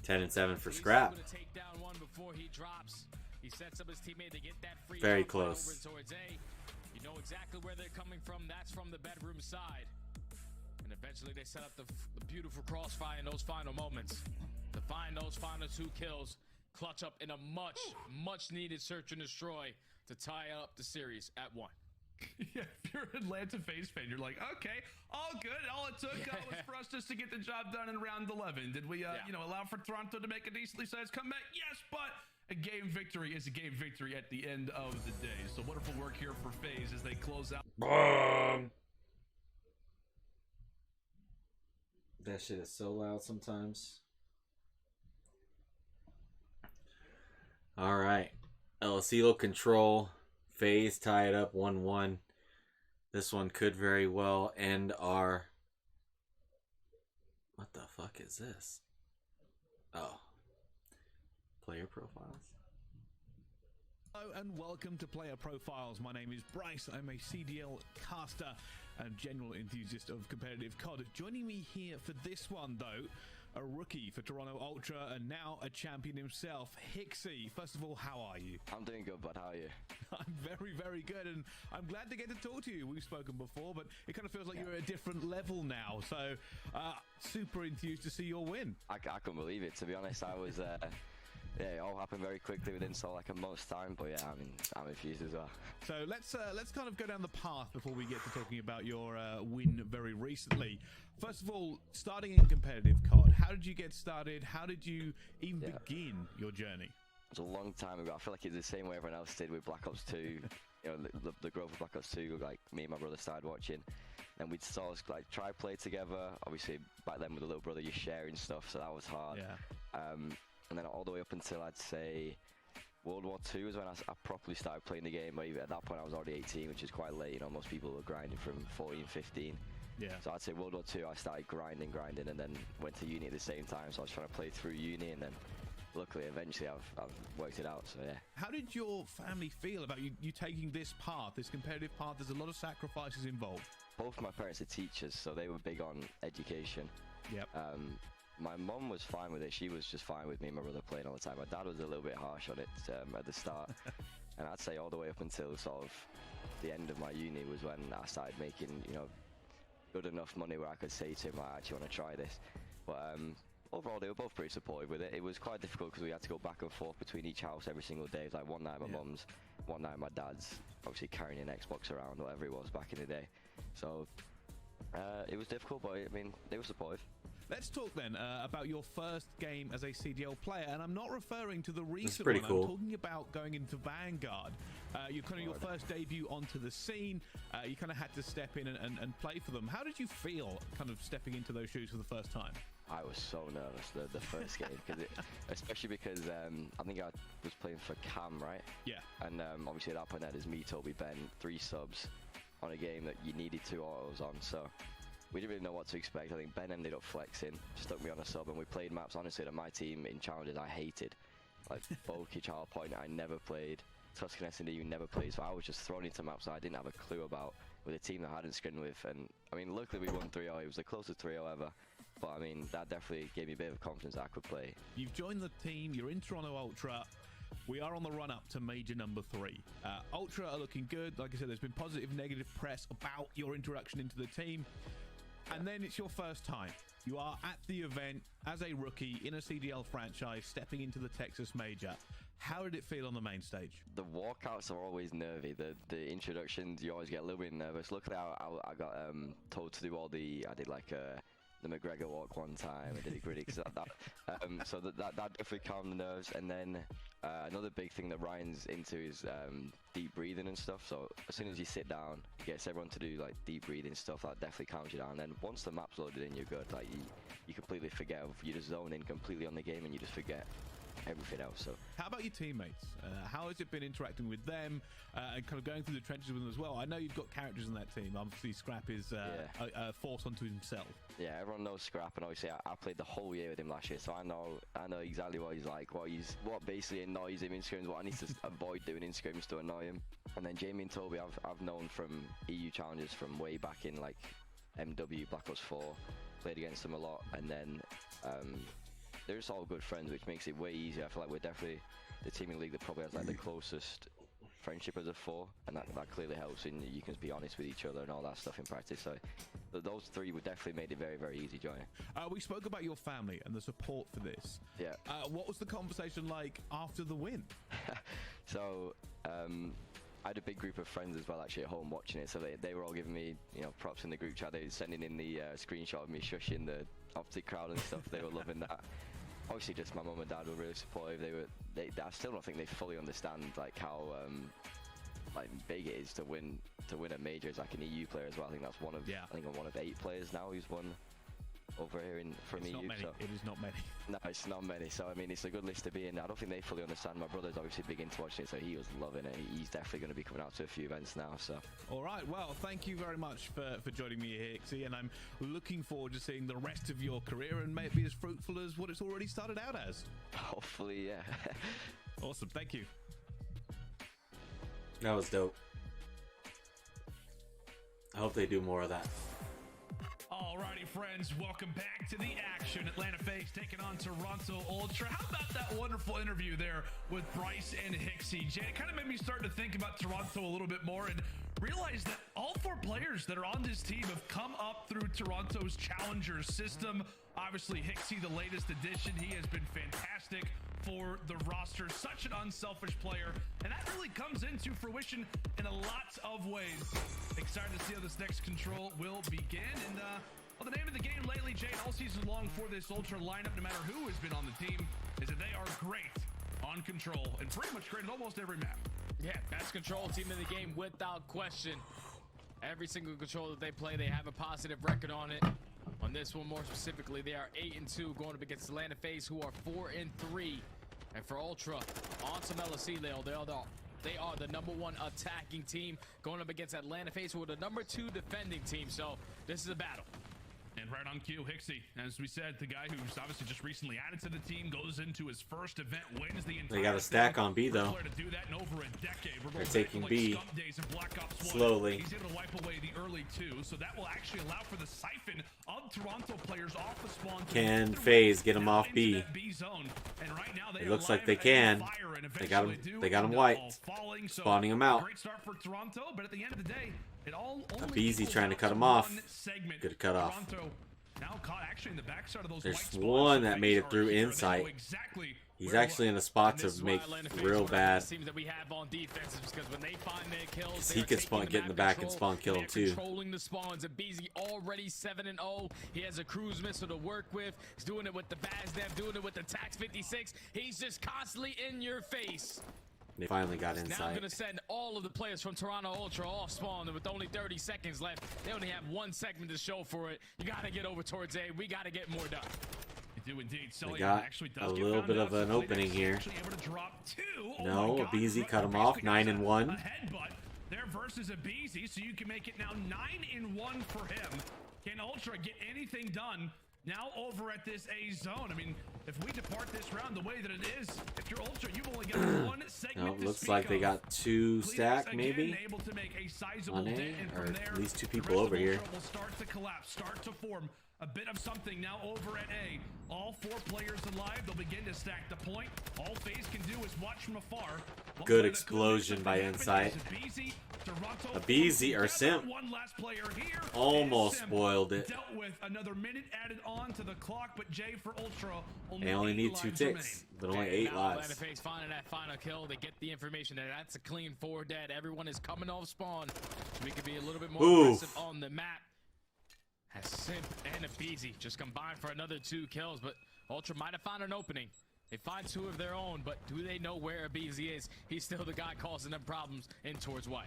10 and 7 for Scrap. Take down one before he drops. He sets up his teammate to get that free. Very close. Over towards A. You know exactly where they're coming from. That's from the bedroom side. And eventually they set up the beautiful crossfire in those final moments to find those final 2 kills. Clutch up in a much needed search and destroy to tie up the series at 1. Yeah, if you're an Atlanta Faze fan, you're like, okay, all good. All it took was for us just to get the job done in round 11. Did we, allow for Toronto to make a decently sized comeback? Yes, but a game victory is a game victory at the end of the day. So wonderful work here for FaZe as they close out. That shit is so loud sometimes. All right. El Asilo control. FaZe tie it up 1-1. This one could very well end our... What the fuck is this? Oh. Player profiles. Hello and welcome to Player Profiles. My name is Bryce. I'm a CDL caster and general enthusiast of competitive COD. Joining me here for this one, though, a rookie for Toronto Ultra and now a champion himself, Hicksey. First of all, how are you? I'm doing good, bud. How are you? I'm very, very good, and I'm glad to get to talk to you. We've spoken before, but it kind of feels like you're at a different level now. So, super enthused to see your win. I couldn't believe it, to be honest. I was... Yeah, it all happened very quickly within like a month's time, but yeah, I'm infused as well. So let's kind of go down the path before we get to talking about your win very recently. First of all, starting in competitive COD, how did you get started? How did you even begin your journey? It was a long time ago. I feel like it's the same way everyone else did with Black Ops 2. You know, the growth of Black Ops 2, like me and my brother started watching, and we'd sort of like try play together. Obviously, back then with a little brother, you're sharing stuff, so that was hard. Yeah. And then all the way up until I'd say World War II was when I properly started playing the game. But even at that point I was already 18, which is quite late. You know, most people were grinding from 14, 15. Yeah. So I'd say World War II I started grinding, and then went to uni at the same time. So I was trying to play through uni, and then luckily, eventually, I've worked it out. So yeah. How did your family feel about you taking this path, this competitive path? There's a lot of sacrifices involved. Both my parents are teachers, so they were big on education. Yep. My mum was fine with it. She was just fine with me and my brother playing all the time. My dad was a little bit harsh on it at the start. And I'd say all the way up until sort of the end of my uni was when I started making, you know, good enough money where I could say to him, I actually want to try this. But overall, they were both pretty supportive with it. It was quite difficult because we had to go back and forth between each house every single day. It was like one night my mum's, one night my dad's, obviously carrying an Xbox around, whatever it was back in the day. So it was difficult, but I mean, they were supportive. Let's talk then about your first game as a CDL player, and I'm not referring to the recent pretty one. cool. I'm talking about going into Vanguard. You're kind of your first debut onto the scene. You kind of had to step in and play for them. How did you feel kind of stepping into those shoes for the first time? I was so nervous the first game, especially because I think I was playing for Cam, right? Yeah. And obviously at that point, that is me, Toby, Ben, 3 subs on a game that you needed 2 autos on. So we didn't really know what to expect. I think Ben ended up flexing, stuck me on a sub, and we played maps, honestly, that my team in challenges I hated. Like Bulky, Child Point, I never played. Tuscan S&D, never played. So I was just thrown into maps that I didn't have a clue about with a team that I hadn't scrimmed with. And I mean, luckily we won 3-0. It was the closest 3-0 ever. But I mean, that definitely gave me a bit of confidence that I could play. You've joined the team. You're in Toronto Ultra. We are on the run up to major number 3. Ultra are looking good. Like I said, there's been positive, negative press about your introduction into the team. And then it's your first time. You are at the event as a rookie in a CDL franchise, stepping into the Texas Major. How did it feel on the main stage? The walkouts are always nervy. The introductions, you always get a little bit nervous. Luckily, I got told to do all the. I did like the McGregor walk one time. I did it gritty because so that definitely calmed the nerves. And then another big thing that Ryan's into is deep breathing and stuff. So as soon as you sit down, he gets everyone to do like deep breathing stuff. That definitely calms you down. And then once the map's loaded in, you're good. Like you completely forget. You just zone in completely on the game, and you just forget everything else. So how about your teammates? How has it been interacting with them and kind of going through the trenches with them as well? I know you've got characters in that team. Obviously Scrap is a force unto himself. Yeah, everyone knows Scrap, and obviously I played the whole year with him last year, so I know exactly what he's like, what basically annoys him in scrims, what I need to avoid doing in scrims to annoy him. And then Jamie and Toby I've known from EU challenges from way back in like MW, Black Ops 4, played against them a lot, and then they're just all good friends, which makes it way easier. I feel like we're definitely the team in the league that probably has like the closest friendship as a 4, and that clearly helps, and you can be honest with each other and all that stuff in practice. So those 3 would definitely made it very, very easy joining. We spoke about your family and the support for this. Yeah. What was the conversation like after the win? So I had a big group of friends as well actually at home watching it, so they were all giving me props in the group chat. They were sending in the screenshot of me shushing the optic crowd and stuff. They were loving that. Obviously just my mum and dad were really supportive. I still don't think they fully understand like how like big it is to win a major as like an EU player as well. I think that's one of I think I'm one of 8 players now who's won over here from EU. So it is not many. No, it's not many. So I mean, it's a good list to be in. I don't think they fully understand. My brother's obviously big into watching it, so he was loving it. He's definitely going to be coming out to a few events now. So all right, well, thank you very much for joining me here, Hicksey, and I'm looking forward to seeing the rest of your career and may it be as fruitful as what it's already started out as. Hopefully, yeah. Awesome, thank you. That was dope. I hope they do more of that. Alrighty, friends, welcome back to the action. Atlanta Faze taking on Toronto Ultra. How about that wonderful interview there with Bryce and Hicksey? Jay, it kind of made me start to think about Toronto a little bit more and realize that all 4 players that are on this team have come up through Toronto's Challenger system. Obviously, Hicksey, the latest addition, he has been fantastic for the roster. Such an unselfish player, and that really comes into fruition in a lot of ways. Excited to see how this next control will begin. And well, the name of the game lately, Jay, all season long for this Ultra lineup, no matter who has been on the team, is that they are great on control and pretty much great at almost every map. Yeah, best control team in the game without question. Every single control that they play, they have a positive record on it. On this one more specifically, they are 8-2 going up against Atlanta Faze, who are 4-3. And for Ultra, on some LSC, they are the #1 attacking team going up against Atlanta Faze, who are the #2 defending team. So this is a battle. And right on cue, Hicksey, as we said, the guy who's obviously just recently added to the team, goes into his first event, wins the entire They got a stack on B though. to do that in over a decade. They're taking B slowly. He's able to wipe away the early two, so that will actually allow for the siphon of Toronto players off the spawn. Can Faze get him off B? And right now they It looks like they can. They got him wiped. Spawning him out. Great start for Toronto, but at the end of the day, it all only Beezy equals trying to out cut him off. one segment. Good cut off. Toronto now caught actually in the backside of those There's white spots. one that made it Faze through are here. They know insight. exactly He's where actually in a spot to make real bad. Teams that we have on defense is because when they find their kills, He could spawn, get in the back and spawn kill him too. Controlling the spawns. And Beezy already 7-0. He has a cruise missile to work with. He's doing it with the Bazdev, doing it with the Tax 56. He's just constantly in your face. They finally got Now I'm inside. going to send all of the players from Toronto Ultra off spawn, and with only 30 seconds left, they only have 1 segment to show for it. You got to get over towards A. We got to get more done. You do indeed. They got a little bit of an opening here. No, Beezy cut him off. 9-1. There versus a Beezy, so you can make it now 9-1 for him. Can Ultra get anything done now over at this A zone? I mean, if we depart this round the way that it is, if you're Ultra, you've only got 1 segment. No, looks like they got 2 stack maybe able to make a sizable on A, dent, and or from there, at least 2 the people rest over of here. Ultra will start to collapse, start to form a bit of something now over at A. All 4 players alive. They'll begin to stack the point. All Faze can do is watch from afar. Good explosion by Insight. A Beezy or Simp almost spoiled it. Dealt with another minute added on to the clock, but Jay for Ultra They only need 2 ticks, but only 8 lives. Atlanta Faze finding that final kill. They get the information that that's a clean 4 dead. Everyone is coming off spawn. So we could be a little bit more aggressive on the map. Has Simp and a Beezy just combined for another 2 kills, but Ultra might have found an opening. They find 2 of their own, but do they know where a Beezy is? He's still the guy causing them problems in towards white.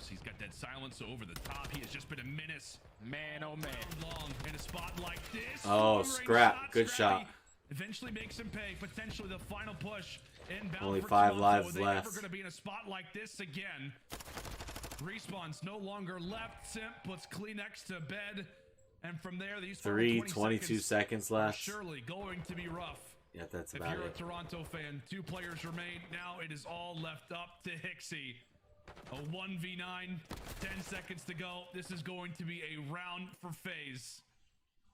He's got that silence over the top. He has just been a menace. Man, oh man. Long in a spot like this. Oh, scrap. Good shot. Eventually makes him pay. Potentially the final push. Inbound only for 5 Toronto. lives Are they left. ever going to be in a spot like this again? Respawns no longer left. Simp puts Kleenex to bed. And from there, these 22 seconds left. Surely going to be rough. Yeah, that's If about you're it. a Toronto fan, 2 players remain. Now it is all left up to Hicksey. A 1v9, 10 seconds to go. This is going to be a round for Faze.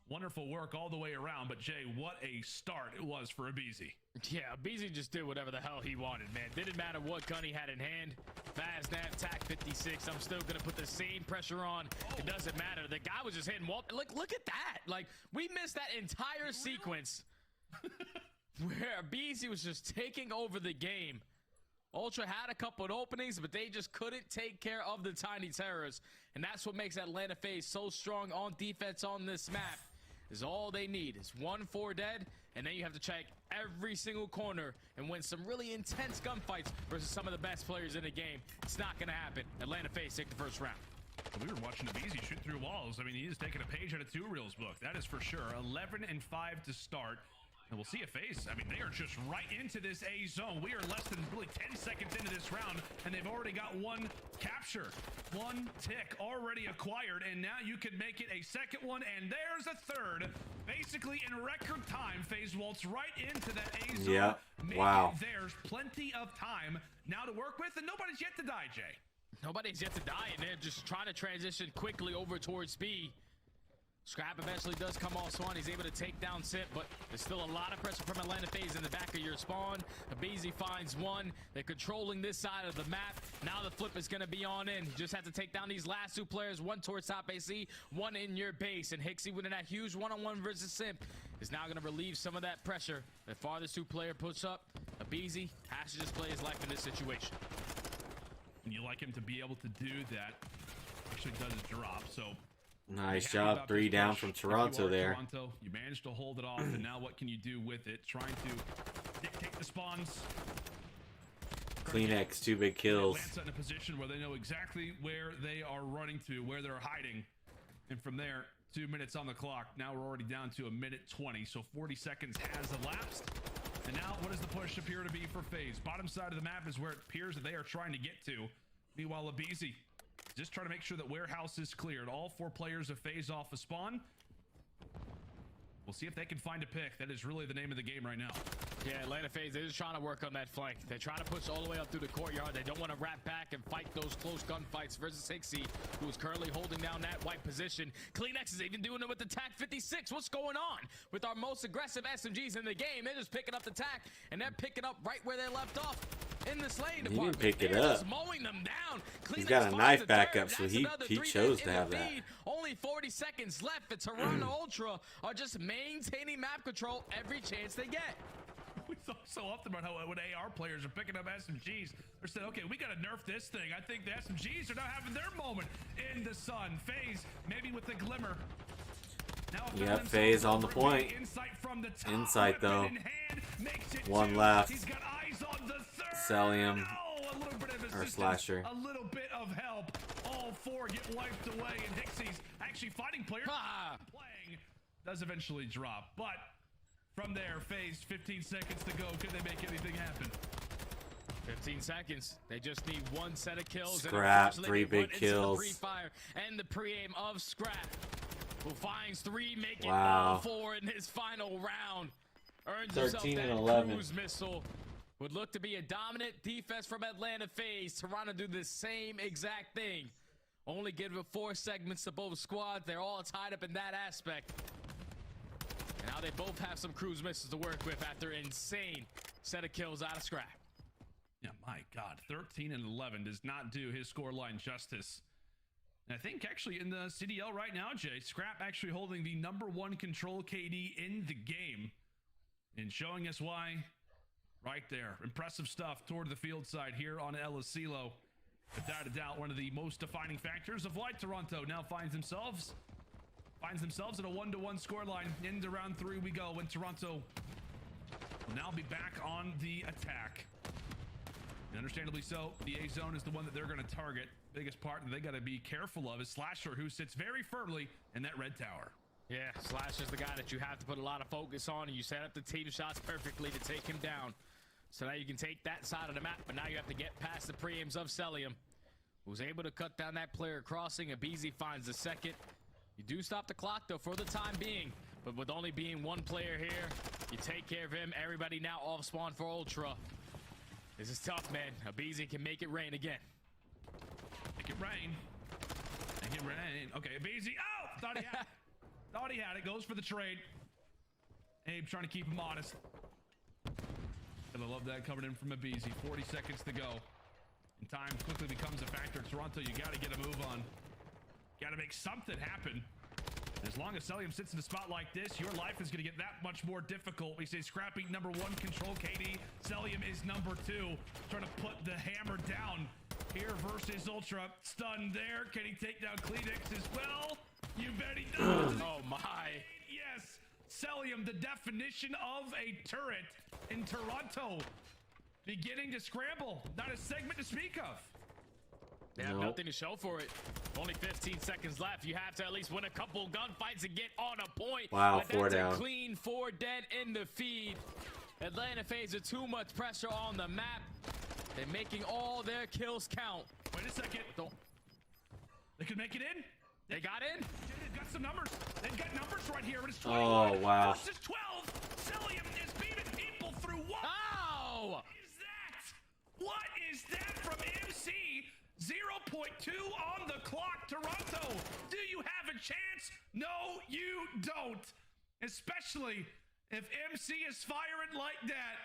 Wonderful work all the way around, but Jay, what a start it was for a Beezy. Yeah, Beezy just did whatever the hell he wanted, man. Didn't matter what gun he had in hand. Fast nap, TAC 56. I'm still gonna put the same pressure on. It doesn't matter. The guy was just hitting wall. Look at that. Like, we missed that entire sequence where Beezy was just taking over the game. Ultra had a couple of openings, but they just couldn't take care of the tiny terrors. And that's what makes Atlanta Faze so strong on defense on this map. Is all they need is 1 4 dead, and then you have to check every single corner and win some really intense gunfights versus some of the best players in the game. It's not going to happen. Atlanta Faze take the first round. We were watching a Beezy shoot through walls. I mean, he is taking a page out of 2 Reel's book. That is for sure. 11-5 to start. And we'll see a Faze. I mean, they are just right into this A zone. We are less than really 10 seconds into this round, and they've already got 1 capture. 1 tick already acquired, and now you can make it a second one, and there's a third. Basically, in record time, Faze waltz right into that A zone. Yeah, wow. There's plenty of time now to work with, and nobody's yet to die, Jay. Nobody's yet to die, and they're just trying to transition quickly over towards B. Scrap eventually does come off spawn. He's able to take down Simp, but there's still a lot of pressure from Atlanta Faze in the back of your spawn. Beezy finds 1. They're controlling this side of the map. Now the flip is going to be on in. You just have to take down these last 2 players. 1 towards top AC, 1 in your base. And Hicksey winning that huge 1-on-1 versus Simp is now going to relieve some of that pressure. The farthest 2 player puts up. A Beezy has to just play his life in this situation. And you like him to be able to do that. Actually does his drop, so... Nice job. 3 down from Toronto there. Toronto, you managed to hold it off, and now what can you do with it? Trying to dictate the spawns. Kleenex, 2 big kills. Atlanta in a position where they know exactly where they are running to, where they're hiding. And from there, 2 minutes on the clock. Now we're already down to 1:20, so 40 seconds has elapsed. And now, what does the push appear to be for Faze? Bottom side of the map is where it appears that they are trying to get to. Meanwhile, Beezy just trying to make sure that warehouse is cleared. All 4 players have Faze off a spawn. We'll see if they can find a pick. That is really the name of the game right now. Yeah, Atlanta Faze, they're just trying to work on that flank. They're trying to push all the way up through the courtyard. They don't want to wrap back and fight those close gunfights versus Hicksey, who is currently holding down that white position. Kleenex is even doing it with the TAC 56. What's going on with our most aggressive SMGs in the game? They're just picking up the TAC, and they're picking up right where they left off in the slaying He department. didn't pick it They're up. just mowing them down. He's Kleenex got a finds knife the backup, third. so That's he another 3 chose dead to in have the that. feed. Only 40 seconds left. The Toronto Ultra are just maintaining map control every chance they get. We talk so often about how when AR players are picking up SMGs, they're saying, okay, we got to nerf this thing. I think the SMGs are now having their moment in the sun. Faze, maybe with the glimmer. Now Yep, Faze on the point. Insight from the top, Insight, though. in hand, makes it One 2. left. He's got eyes on the third. Cellium. No, a little bit of Or assistance, Slasher. a little bit of help. All 4 get wiped away, and Hicksey's actually fighting players. Playing does eventually drop, but from there, Faze, 15 seconds to go. Can they make anything happen? 15 seconds. They just need 1 set of kills. Scrap, and 3 big into the kills. pre-fire and the pre-aim of Scrap, who finds 3, making Wow. all 4 in his final round. Earns 13 himself and that 11. cruise missile. Would look to be a dominant defense from Atlanta Faze. Toronto do the same exact thing. Only give it 4 segments to both squads. They're all tied up in that aspect. And now they both have some cruise missiles to work with after an insane set of kills out of Scrap. Yeah, my God, 13 and 11 does not do his scoreline justice. And I think actually in the CDL right now, Jay, Scrap actually holding the #1 control KD in the game and showing us why right there. Impressive stuff toward the field side here on El Asilo. Without a doubt, one of the most defining factors of why Toronto now finds themselves at a 1-1 scoreline. Into round 3 we go, when Toronto will now be back on the attack. And understandably so, the A zone is the one that they're going to target. Biggest part that they got to be careful of is Slasher, who sits very firmly in that red tower. Yeah, Slash is the guy that you have to put a lot of focus on, and you set up the team shots perfectly to take him down. So now you can take that side of the map, but now you have to get past the pre-aims of Cellium, who's able to cut down that player crossing. Abizi finds the second. You do stop the clock, though, for the time being. But with only being 1 player here, you take care of him. Everybody now off spawn for Ultra. This is tough, man. Abizi can make it rain again. Make it rain. Make it rain. Okay, Abizi. Oh! Thought he had it. Thought he had it. Goes for the trade. Abe trying to keep him honest. And I love that coming in from Abizi. 40 seconds to go. And time quickly becomes a factor. Toronto, you got to get a move on. Got to make something happen. As long as Cellium sits in a spot like this, your life is going to get that much more difficult. We say Scrappy #1 control KD. Cellium is #2. Trying to put the hammer down here versus Ultra. Stunned there. Can he take down Kleenex as well? You bet he does. Oh, my. Yes. Cellium, the definition of a turret in Toronto. Beginning to scramble. Not a segment to speak of. They have nothing to show for it. Only 15 seconds left. You have to at least win a couple gunfights and get on a point. Wow, but 4 that's down. A clean 4 dead in the feed. Atlanta Faze are too much pressure on the map. They're making all their kills count. Wait a second. They could make it in. They got in? They've got some numbers. They've got numbers right here. It's 21 Oh, wow. versus 12. Cellium is beaming people through what? Oh! What is that from MC? 0.2 on the clock, Toronto. Do you have a chance? No, you don't. Especially if MC is firing like that.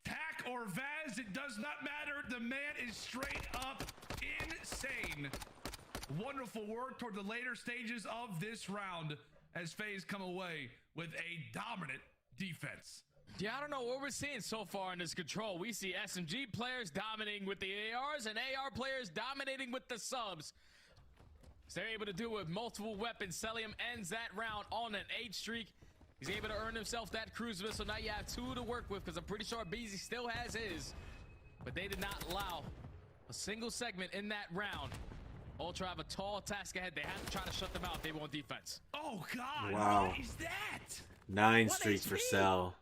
Tack or Vaz, it does not matter. The man is straight up insane. Wonderful work toward the later stages of this round as FaZe come away with a dominant defense. Yeah, I don't know what we're seeing so far in this control. We see SMG players dominating with the ARs and AR players dominating with the subs. So they're able to do it with multiple weapons. Cellium ends that round on an 8 streak. He's able to earn himself that cruise missile. Now you have 2 to work with, because I'm pretty sure Beezy still has his. But they did not allow a single segment in that round. Ultra have a tall task ahead. They have to try to shut them out if they want defense. Oh, God. Wow. What is that? 9 streaks for Cell.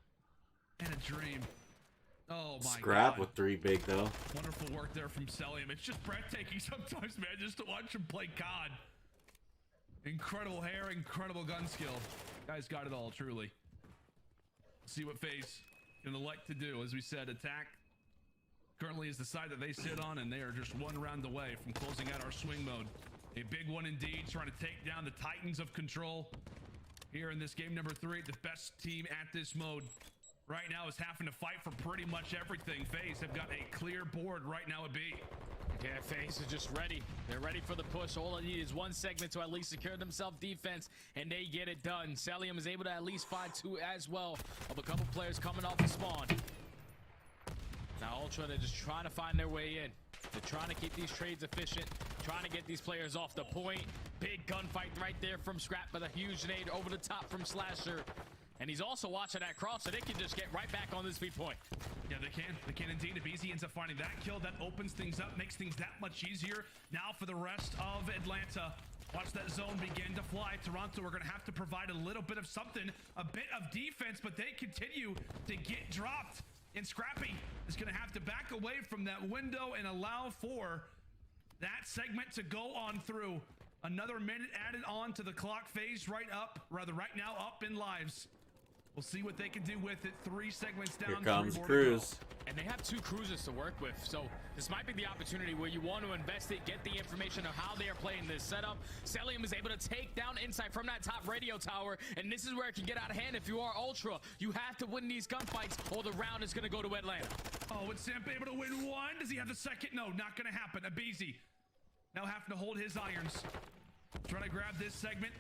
And a dream. Oh, my Scrap God. with 3 big, though. Wonderful work there from Cellium. It's just breathtaking sometimes, man, just to watch him play COD. Incredible hair, incredible gun skill. Guy's got it all, truly. See what FaZe gonna like to do. As we said, attack currently is the side that they sit on, and they are just one round away from closing out our swing mode. A big one indeed, trying to take down the Titans of Control here in this game number 3. The best team at this mode right now is having to fight for pretty much everything. FaZe have got a clear board right now at B. Yeah, FaZe is just ready. They're ready for the push. All they need is one segment to at least secure themselves defense, and they get it done. Celium is able to at least find 2 as well of a couple players coming off the spawn. Now Ultra, they're just trying to find their way in. They're trying to keep these trades efficient, trying to get these players off the point. Big gunfight right there from Scrap with a huge nade over the top from Slasher. And he's also watching that cross, so they can just get right back on this speed point. Yeah, they can. They can indeed. If Easy ends up finding that kill, that opens things up, makes things that much easier. Now for the rest of Atlanta. Watch that zone begin to fly. Toronto, we're going to have to provide a little bit of something, a bit of defense, but they continue to get dropped. And Scrappy is going to have to back away from that window and allow for that segment to go on through. Another minute added on to the clock. FaZe right now up in lives. We'll see what they can do with it. 3 segments down. Here comes Cruz. And they have 2 cruisers to work with, so this might be the opportunity where you want to invest it, get the information of how they are playing this setup. Celium is able to take down Insight from that top radio tower, and this is where it can get out of hand if you are Ultra. You have to win these gunfights, or the round is going to go to Atlanta. Oh, is Simp able to win 1? Does he have the second? No, not going to happen. Abizi now having to hold his irons. Trying to grab this segment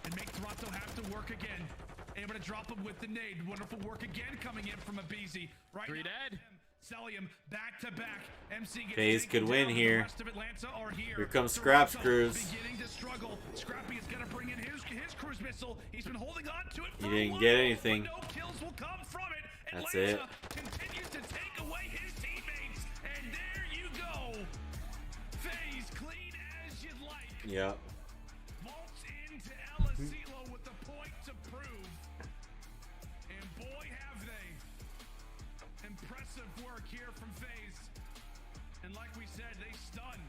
and make Toronto have to work again. Able to drop him with the nade. Wonderful work again coming in from Abizi. Right 3 now, dead. Celium back to back. MC gets FaZe could win down. here. The rest of Atlanta are here. Here comes Toronto Scraps Cruz. beginning to struggle. Scrappy is going to bring in his cruise missile. He's been holding on to it for He a didn't while, get anything. but no kills will come from it. That's Atlanta it. continues to take away his teammates. And there you go. FaZe clean as you'd like. Yep. Vaults into Elasilo with the point to prove. And boy, have they. Impressive work here from FaZe. And like we said, they stun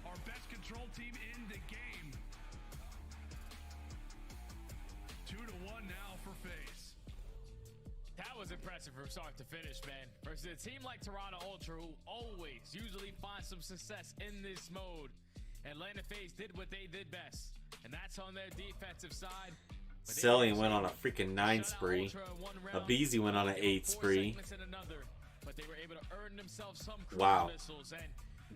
our best control team in the game. 2-1 now for FaZe. That was impressive from start to finish, man. Versus a team like Toronto Ultra, who always usually finds some success in this mode. Atlanta Faze did what they did best, and that's on their defensive side. Celium went on a freaking 9 spree. Abizi went on an 8 spree. But they were able to earn themselves some Wow. missiles, and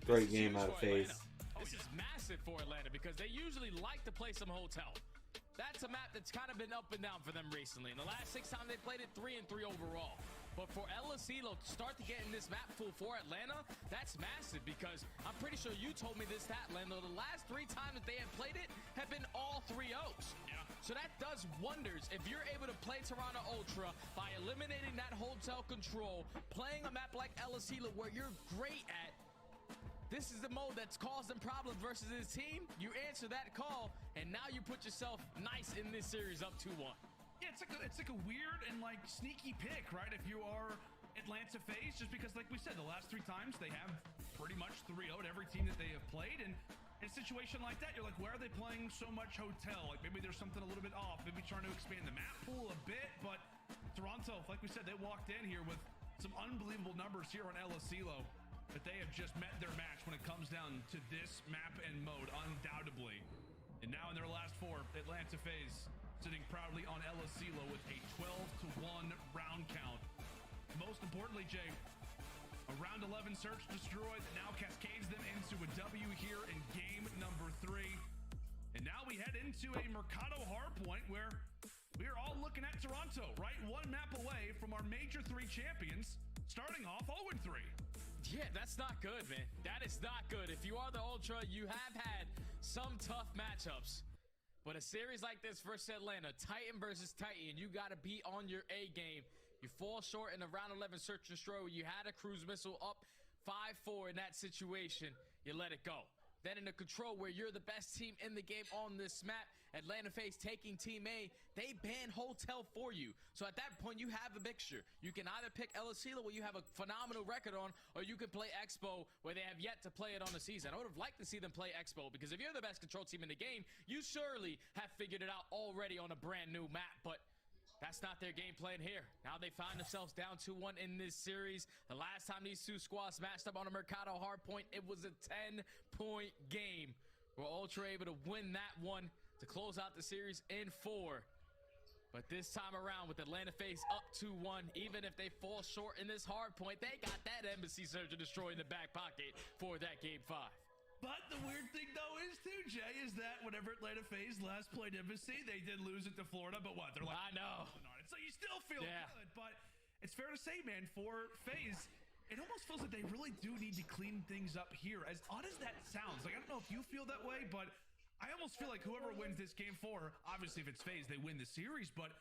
Great game out of FaZe. This is massive for Atlanta because they usually like to play some hotel. That's a map that's kind of been up and down for them recently. In the last 6 times they played it, 3-3 overall. But for Elasilo to start to get in this map pool for Atlanta, that's massive because I'm pretty sure you told me this stat, Lando. The last 3 times that they have played it have been all 3-0s. Yeah. So that does wonders if you're able to play Toronto Ultra by eliminating that hotel control, playing a map like Elasilo where you're great at. This is the mode that's caused them problems versus his team. You answer that call, and now you put yourself nice in this series up 2-1. Yeah, it's like a weird and like sneaky pick, right? If you are Atlanta Faze, just because like we said, the last 3 times they have pretty much 3-0'd every team that they have played, and in a situation like that, you're like, why are they playing so much hotel? Like maybe there's something a little bit off, maybe trying to expand the map pool a bit, but Toronto, like we said, they walked in here with some unbelievable numbers here on Elasilo, but they have just met their match when it comes down to this map and mode, undoubtedly. And now in their last 4, Atlanta Faze sitting proudly on Elasilo with a 12-1 round count. Most importantly, Jay, a round 11 search destroyed that now cascades them into a W here in game number 3. And now we head into a Mercado hardpoint where we are all looking at Toronto, right? 1 map away from our major 3 champions, starting off 0-3. Yeah, that's not good, man. That is not good. If you are the Ultra, you have had some tough matchups. But a series like this versus Atlanta, Titan versus Titan, you got to be on your A game. You fall short in the round 11 search and destroy where you had a cruise missile up 5-4 in that situation. You let it go. Then in the control where you're the best team in the game on this map, Atlanta Faze taking Team A, they ban Hotel for you. So at that point, you have a mixture. You can either pick Elasila, where you have a phenomenal record on, or you can play Expo, where they have yet to play it on the season. I would have liked to see them play Expo, because if you're the best control team in the game, you surely have figured it out already on a brand new map. But that's not their game plan here. Now they find themselves down 2-1 in this series. The last time these two squads matched up on a Mercado hardpoint, it was a 10-point game, where Ultra able to win that one to close out the series in 4. But this time around, with Atlanta Faze up 2-1, even if they fall short in this hardpoint, they got that Embassy Search and Destroy in the back pocket for that game 5. But the weird thing, though, is too, Jay, is that whenever Atlanta Faze last played Embassy, they did lose it to Florida, but what? They're like, I know. So you still feel good, but it's fair to say, man, for Faze, it almost feels like they really do need to clean things up here. As odd as that sounds, like, I don't know if you feel that way, but I almost feel like whoever wins this game 4, obviously if it's Faze, they win the series, but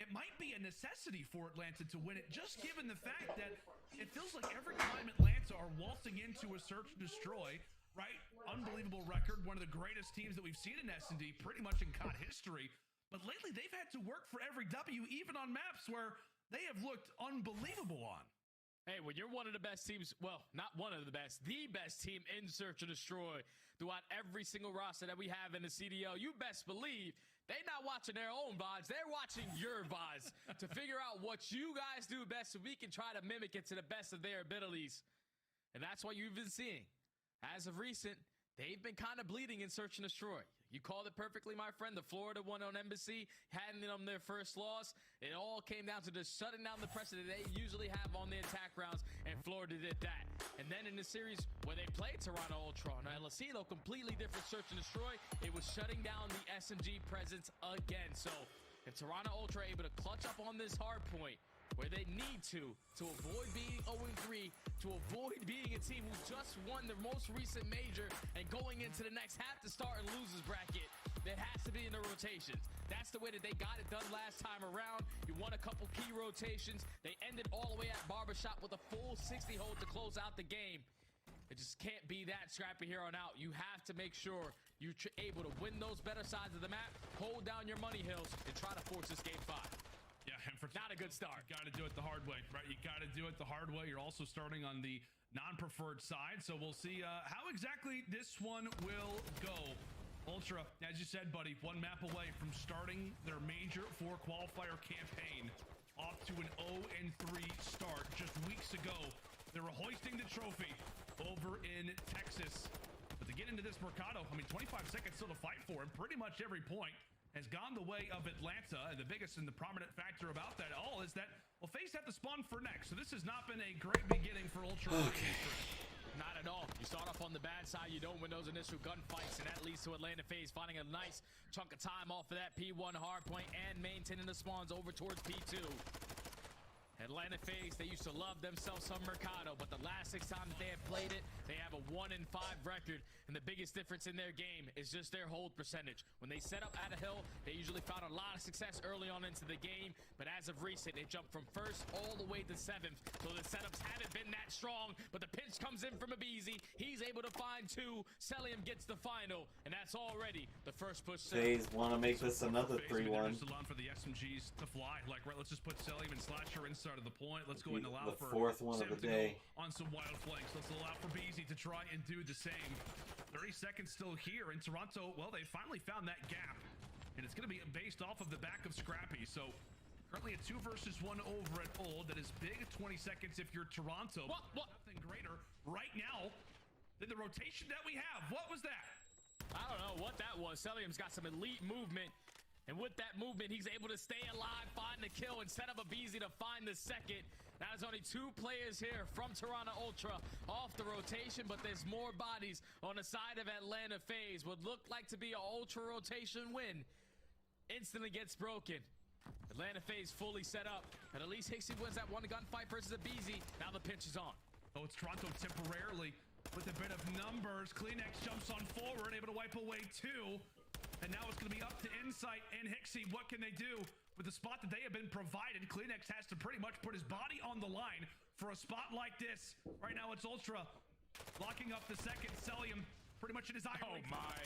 it might be a necessity for Atlanta to win it, just given the fact that it feels like every time Atlanta are waltzing into a search and destroy, right? Unbelievable record, one of the greatest teams that we've seen in S&D pretty much in COD history. But lately, they've had to work for every W, even on maps where they have looked unbelievable on. Hey, when you're one of the best teams, well, not one of the best team in Search and Destroy throughout every single roster that we have in the CDL, you best believe they're not watching their own VODs. They're watching your VODs to figure out what you guys do best so we can try to mimic it to the best of their abilities. And that's what you've been seeing. As of recent, they've been kind of bleeding in Search and Destroy. You called it perfectly, my friend. The Florida one on Embassy, handing them their first loss. It all came down to just shutting down the pressure that they usually have on the attack rounds, and Florida did that. And then in the series where they played Toronto Ultra, now Elasila, completely different Search and Destroy, it was shutting down the SMG presence again. So if Toronto Ultra are able to clutch up on this hard point, where they need to avoid being 0-3, to avoid being a team who just won their most recent major and going into the next have to start in losers bracket, that has to be in the rotations. That's the way that they got it done last time around. You won a couple key rotations. They ended all the way at Barbershop with a full 60 hold to close out the game. It just can't be that scrappy here on out. You have to make sure you're able to win those better sides of the map, hold down your money hills, and try to force this game 5. Yeah, and for not a good start. You got to do it the hard way, right? You got to do it the hard way. You're also starting on the non-preferred side, so we'll see how exactly this one will go. Ultra, as you said, buddy, one map away from starting their major 4 qualifier campaign, off to an 0-3 start. Just weeks ago, they were hoisting the trophy over in Texas. But to get into this Mercado, I mean, 25 seconds still to fight for, and pretty much every point has gone the way of Atlanta. And the biggest and the prominent factor about that all is that, well, Faze have to spawn for next. So this has not been a great beginning for Ultra. Okay. Not at all. You start off on the bad side, you don't win those initial gunfights, and that leads to Atlanta Faze finding a nice chunk of time off of that P1 hardpoint and maintaining the spawns over towards P2. Atlanta Faze, they used to love themselves some Mercado, but the last 6 times that they have played it, they have a 1-5 record, and the biggest difference in their game is just their hold percentage. When they set up at a hill, they usually found a lot of success early on into the game, but as of recent, they jumped from 1st all the way to 7th, so the setups haven't been that strong, but the pinch comes in from Abizi. He's able to find 2. Celium gets the final, and that's already the first push. Faze want to make this another 3-1. Just allowing for the SMGs to fly. Like, right, let's just put Celium and Slasher inside of the point. Let's go and allow the for 4th one of the day on some wild flanks. Let's allow for Beezy to try and do the same. 30 seconds still here in Toronto. Well, they finally found that gap, and it's going to be based off of the back of Scrappy. So currently a 2 versus 1 over at Old. That is big. 20 seconds if you're Toronto. What? Nothing greater right now than the rotation that we have. What was that? I don't know what that was. Celium's got some elite movement. And with that movement, he's able to stay alive, find the kill, and set up Abizi to find the second. Now there's only 2 players here from Toronto Ultra off the rotation, but there's more bodies on the side of Atlanta Faze. Would look like to be an Ultra rotation win. Instantly gets broken. Atlanta Faze fully set up, and at least Hicksey wins that 1 gunfight versus Abizi. Now the pinch is on. Oh, it's Toronto temporarily with a bit of numbers. Kleenex jumps on forward, able to wipe away 2. And now it's going to be up to Insight and Hicksey. What can they do with the spot that they have been provided? Kleenex has to pretty much put his body on the line for a spot like this. Right now it's Ultra locking up the second. Celium pretty much in his eye. Oh my.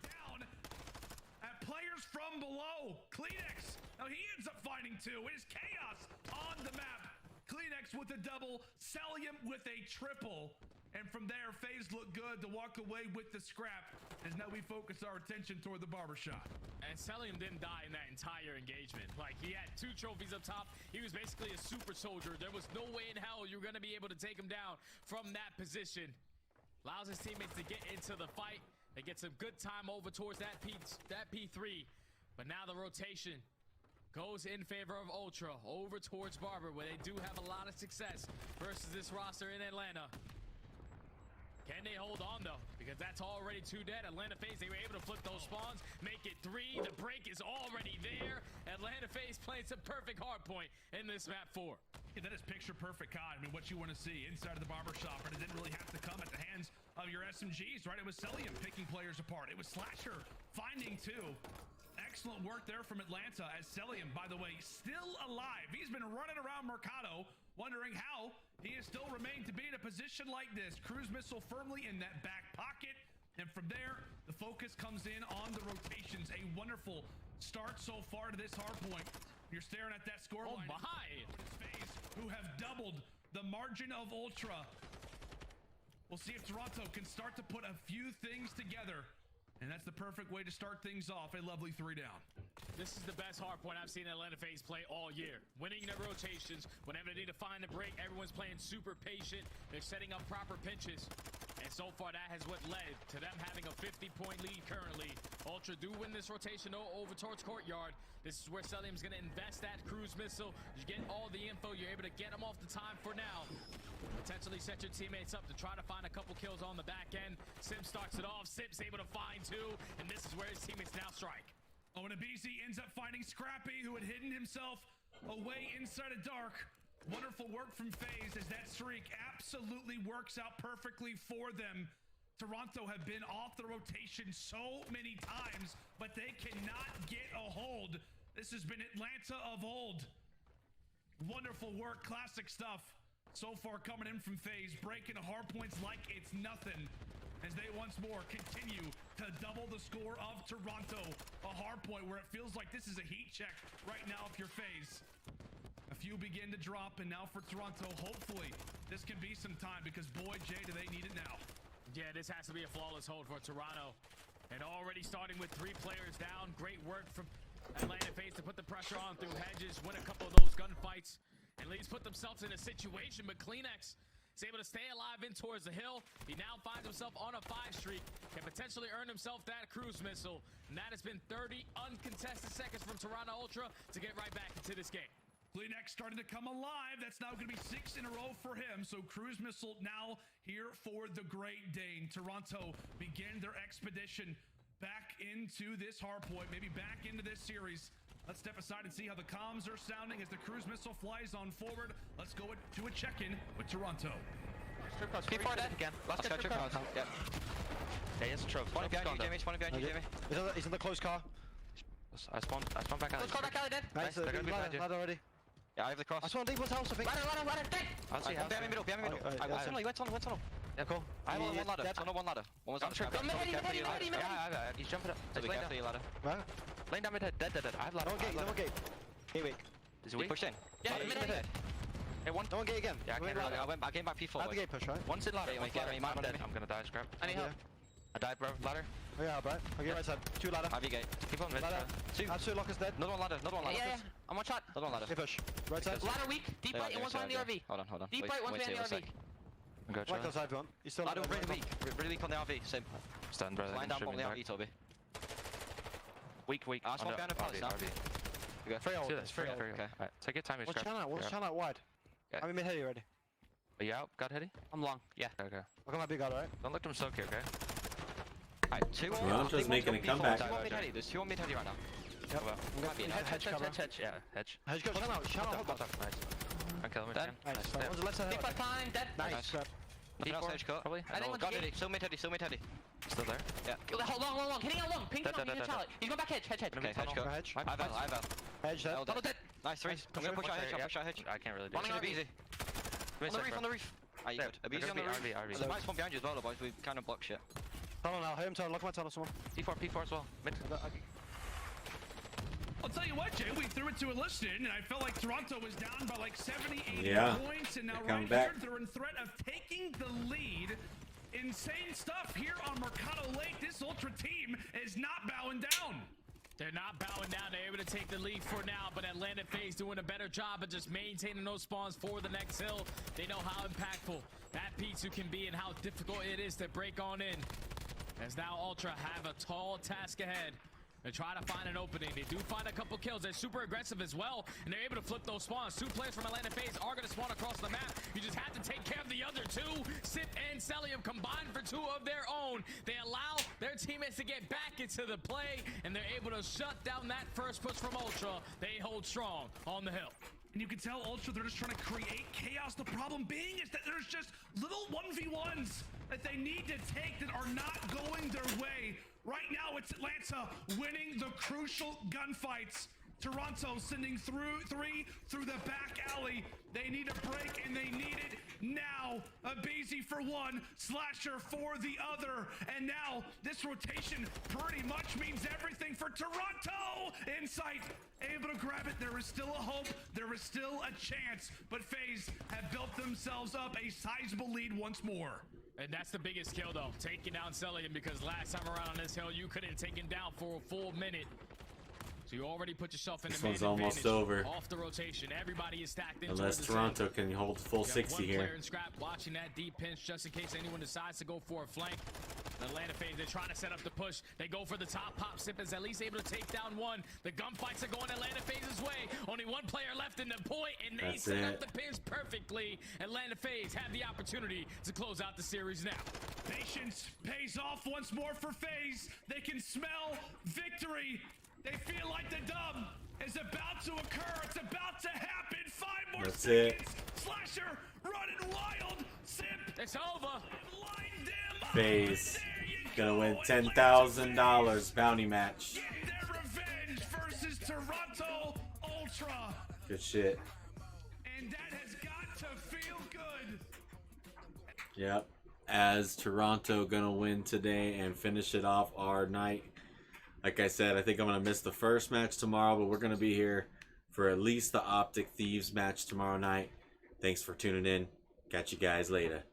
Down at players from below. Kleenex. Now he ends up finding two. It is chaos on the map. Kleenex with a double, Celium with a triple. And from there, FaZe looked good to walk away with the scrap as now we focus our attention toward the barbershop. And Celium didn't die in that entire engagement. Like, he had 2 trophies up top. He was basically a super soldier. There was no way in hell you're going to be able to take him down from that position. Allows his teammates to get into the fight. They get some good time over towards that P3. But now the rotation goes in favor of Ultra over towards Barber, where they do have a lot of success versus this roster in Atlanta. Can they hold on though? Because that's already 2 dead. Atlanta Faze, they were able to flip those spawns, make it 3. The break is already there. Atlanta Faze playing some perfect hard point in this map 4. Yeah, that is picture perfect, COD. I mean, what you want to see inside of the barbershop, and it didn't really have to come at the hands of your SMGs, right? It was Celium picking players apart. It was Slasher finding 2. Excellent work there from Atlanta as Celium, by the way, still alive. He's been running around Mercado, wondering how he has still remained to be in a position like this. Cruise missile firmly in that back pocket. And from there, the focus comes in on the rotations. A wonderful start so far to this hard point. You're staring at that scoreline. Oh my! FaZe, who have doubled the margin of Ultra. We'll see if Toronto can start to put a few things together. And that's the perfect way to start things off. A lovely 3 down. This is the best hard point I've seen Atlanta Faze play all year. Winning their rotations. Whenever they need to find a break, everyone's playing super patient. They're setting up proper pinches. And so far, that has what led to them having a 50-point lead currently. Ultra do win this rotation over towards Courtyard. This is where Celium's going to invest that cruise missile. You get all the info. You're able to get them off the time for now. Potentially set your teammates up to try to find a couple kills on the back end. Sim starts it off. Sim's able to find 2. And this is where his teammates now strike. Oh, and Abizi ends up finding Scrappy, who had hidden himself away inside a dark. Wonderful work from FaZe as that streak absolutely works out perfectly for them. Toronto have been off the rotation so many times, but they cannot get a hold. This has been Atlanta of old. Wonderful work, classic stuff. So far coming in from FaZe, breaking hard points like it's nothing. As they once more continue to double the score of Toronto. A hard point where it feels like this is a heat check right now if you're FaZe. A few begin to drop, and now for Toronto, hopefully this can be some time, because boy, Jay, do they need it now. Yeah, this has to be a flawless hold for Toronto. And already starting with 3 players down. Great work from Atlanta Faze to put the pressure on through hedges, win a couple of those gunfights, and at least put themselves in a situation. But Kleenex is able to stay alive in towards the hill. He now finds himself on a 5 streak, can potentially earn himself that cruise missile. And that has been 30 uncontested seconds from Toronto Ultra to get right back into this game. Kleenex starting to come alive. That's now going to be 6 in a row for him. So cruise missile now here for the Great Dane. Toronto begin their expedition back into this hard point, maybe back into this series. Let's step aside and see how the comms are sounding as the cruise missile flies on forward. Let's go to a check-in with Toronto. P4 dead again. Let's go trip cars. Yep. Yeah, he has a trope. One behind you, Jamie. One behind you, Jamie. He's in the close car. I spawned back out. Close car back out, dead. Nice, They're gonna be behind you. ladder already. Yeah, I have the cross. I spawned deep house, I think. Ladder, dead. I'll see house. Behind me middle. You went tunnel. Yeah, cool. I have one ladder. Tunnel, one ladder. One was on the trap. Yeah, he's jumping up. He's laying down your ladder. Where? Laying down mid-head. Dead. I have ladder. No one gate. Hey, wait. Is he weak? Pushed in. Yeah, mid-head. Hey, one. No one gate again. Yeah, I came back P4. I have the gate push, right? One's in ladder. I'm dead. I'm gonna die, scrap. Any help? I died, bro. Ladder. Oh yeah, bro. I'll get right side. 2 ladder. I have your gate. Keep on mid. Ladder. 2. Absolute lock is dead. Another one ladder. Yeah. I'm one shot. Another one ladder. Hey, push. Right side. Ladder weak. Deep right and one's behind the RV. Hold on. Deep right, one's behind the RV. I'm going to Right side one. He's still ladder really weak on the RV. Same. Stand brother. Line down on the RV, Toby. Weak. I swap behind the palace now. You go. Free ult. Okay. Alright, take your time. What's channel out wide? Yeah. I'm in mid heady already. Are you out? God heady? I'm long. Yeah. Okay. I'll come my big guy, right? Don't let them soak you, okay? Alright, 2 on Toronto's making a comeback. 2 on mid-heady. There's 2 on mid-heady right now. Yep. Hedge cover. Yeah, hedge. Hedge go. Channel out. Nice. Don't kill him Dead. again. Nice. One's the left side. Deep right time, dead. Nice. Grab. Nothing else hedge cut. Probably. I think one's God gate. heady. Still mid-heady. Still there? Yeah. Long. Hitting out long. Ping him on, he's in Charlotte. He's going back hedge. Okay, hedge cut. Hedge. I have L. Hedge dead. Double dead. Nice, 3. I'm gonna push our hedge. I can't really do One it. on the easy. On the roof. Alright, you good. Abizi on the roof. RV. So might spawn behind you as well, boys. We kind of block shit. Tunnel now. Hit him tunnel. Look at my tunnel, someone. P4 as well. Mid. I'll tell you what, Jay, we threw it to a listen, and I felt like Toronto was down by like 70, 80 points, and now right here, they're in threat of taking the lead. Insane stuff here on Mercado Lake. This Ultra team is not bowing down. They're not bowing down. They're able to take the lead for now, but Atlanta Faze doing a better job of just maintaining those spawns for the next hill. They know how impactful that P2 can be and how difficult it is to break on in. As now Ultra have a tall task ahead. They try to find an opening. They do find a couple kills. They're super aggressive as well, and they're able to flip those spawns. 2 players from Atlanta Faze are going to spawn across the map. You just have to take care of the other 2. Sip and Celium combined for 2 of their own. They allow their teammates to get back into the play, and they're able to shut down that first push from Ultra. They hold strong on the hill. And you can tell Ultra, they're just trying to create chaos. The problem being is that there's just little 1v1s that they need to take that are not going their way. Right now, it's Atlanta winning the crucial gunfights. Toronto sending three through the back alley. They need a break, and they need it now. A BZ for one, Slasher for the other. And now, this rotation pretty much means everything for Toronto. Insight, able to grab it. There is still a hope. There is still a chance. But FaZe have built themselves up a sizable lead once more. And that's the biggest kill, though, taking down Celium, because last time around on this hill, you couldn't take him down for a full minute. So you already put yourself in the one's almost over. Off the rotation. Everybody is stacked in. Unless Toronto can hold full 60 here. One player in scrap watching that deep pinch just in case anyone decides to go for a flank. The Atlanta Faze, they're trying to set up the push. They go for the top pop. Sip is at least able to take down one. The gunfights are going Atlanta Faze's way. Only 1 player left in the point, and they set up the pinch perfectly. Atlanta Faze have the opportunity to close out the series now. Patience pays off once more for FaZe. They can smell victory. They feel like the dub is about to occur. It's about to happen. 5 more seconds. Slasher running wild. Sip. It's over. Blind them. FaZe gonna win $10,000 bounty match. Get their revenge versus Toronto Ultra. Good shit. And that has got to feel good. Yep. As Toronto gonna win today and finish it off our night. Like I said, I think I'm going to miss the first match tomorrow, but we're going to be here for at least the Optic Thieves match tomorrow night. Thanks for tuning in. Catch you guys later.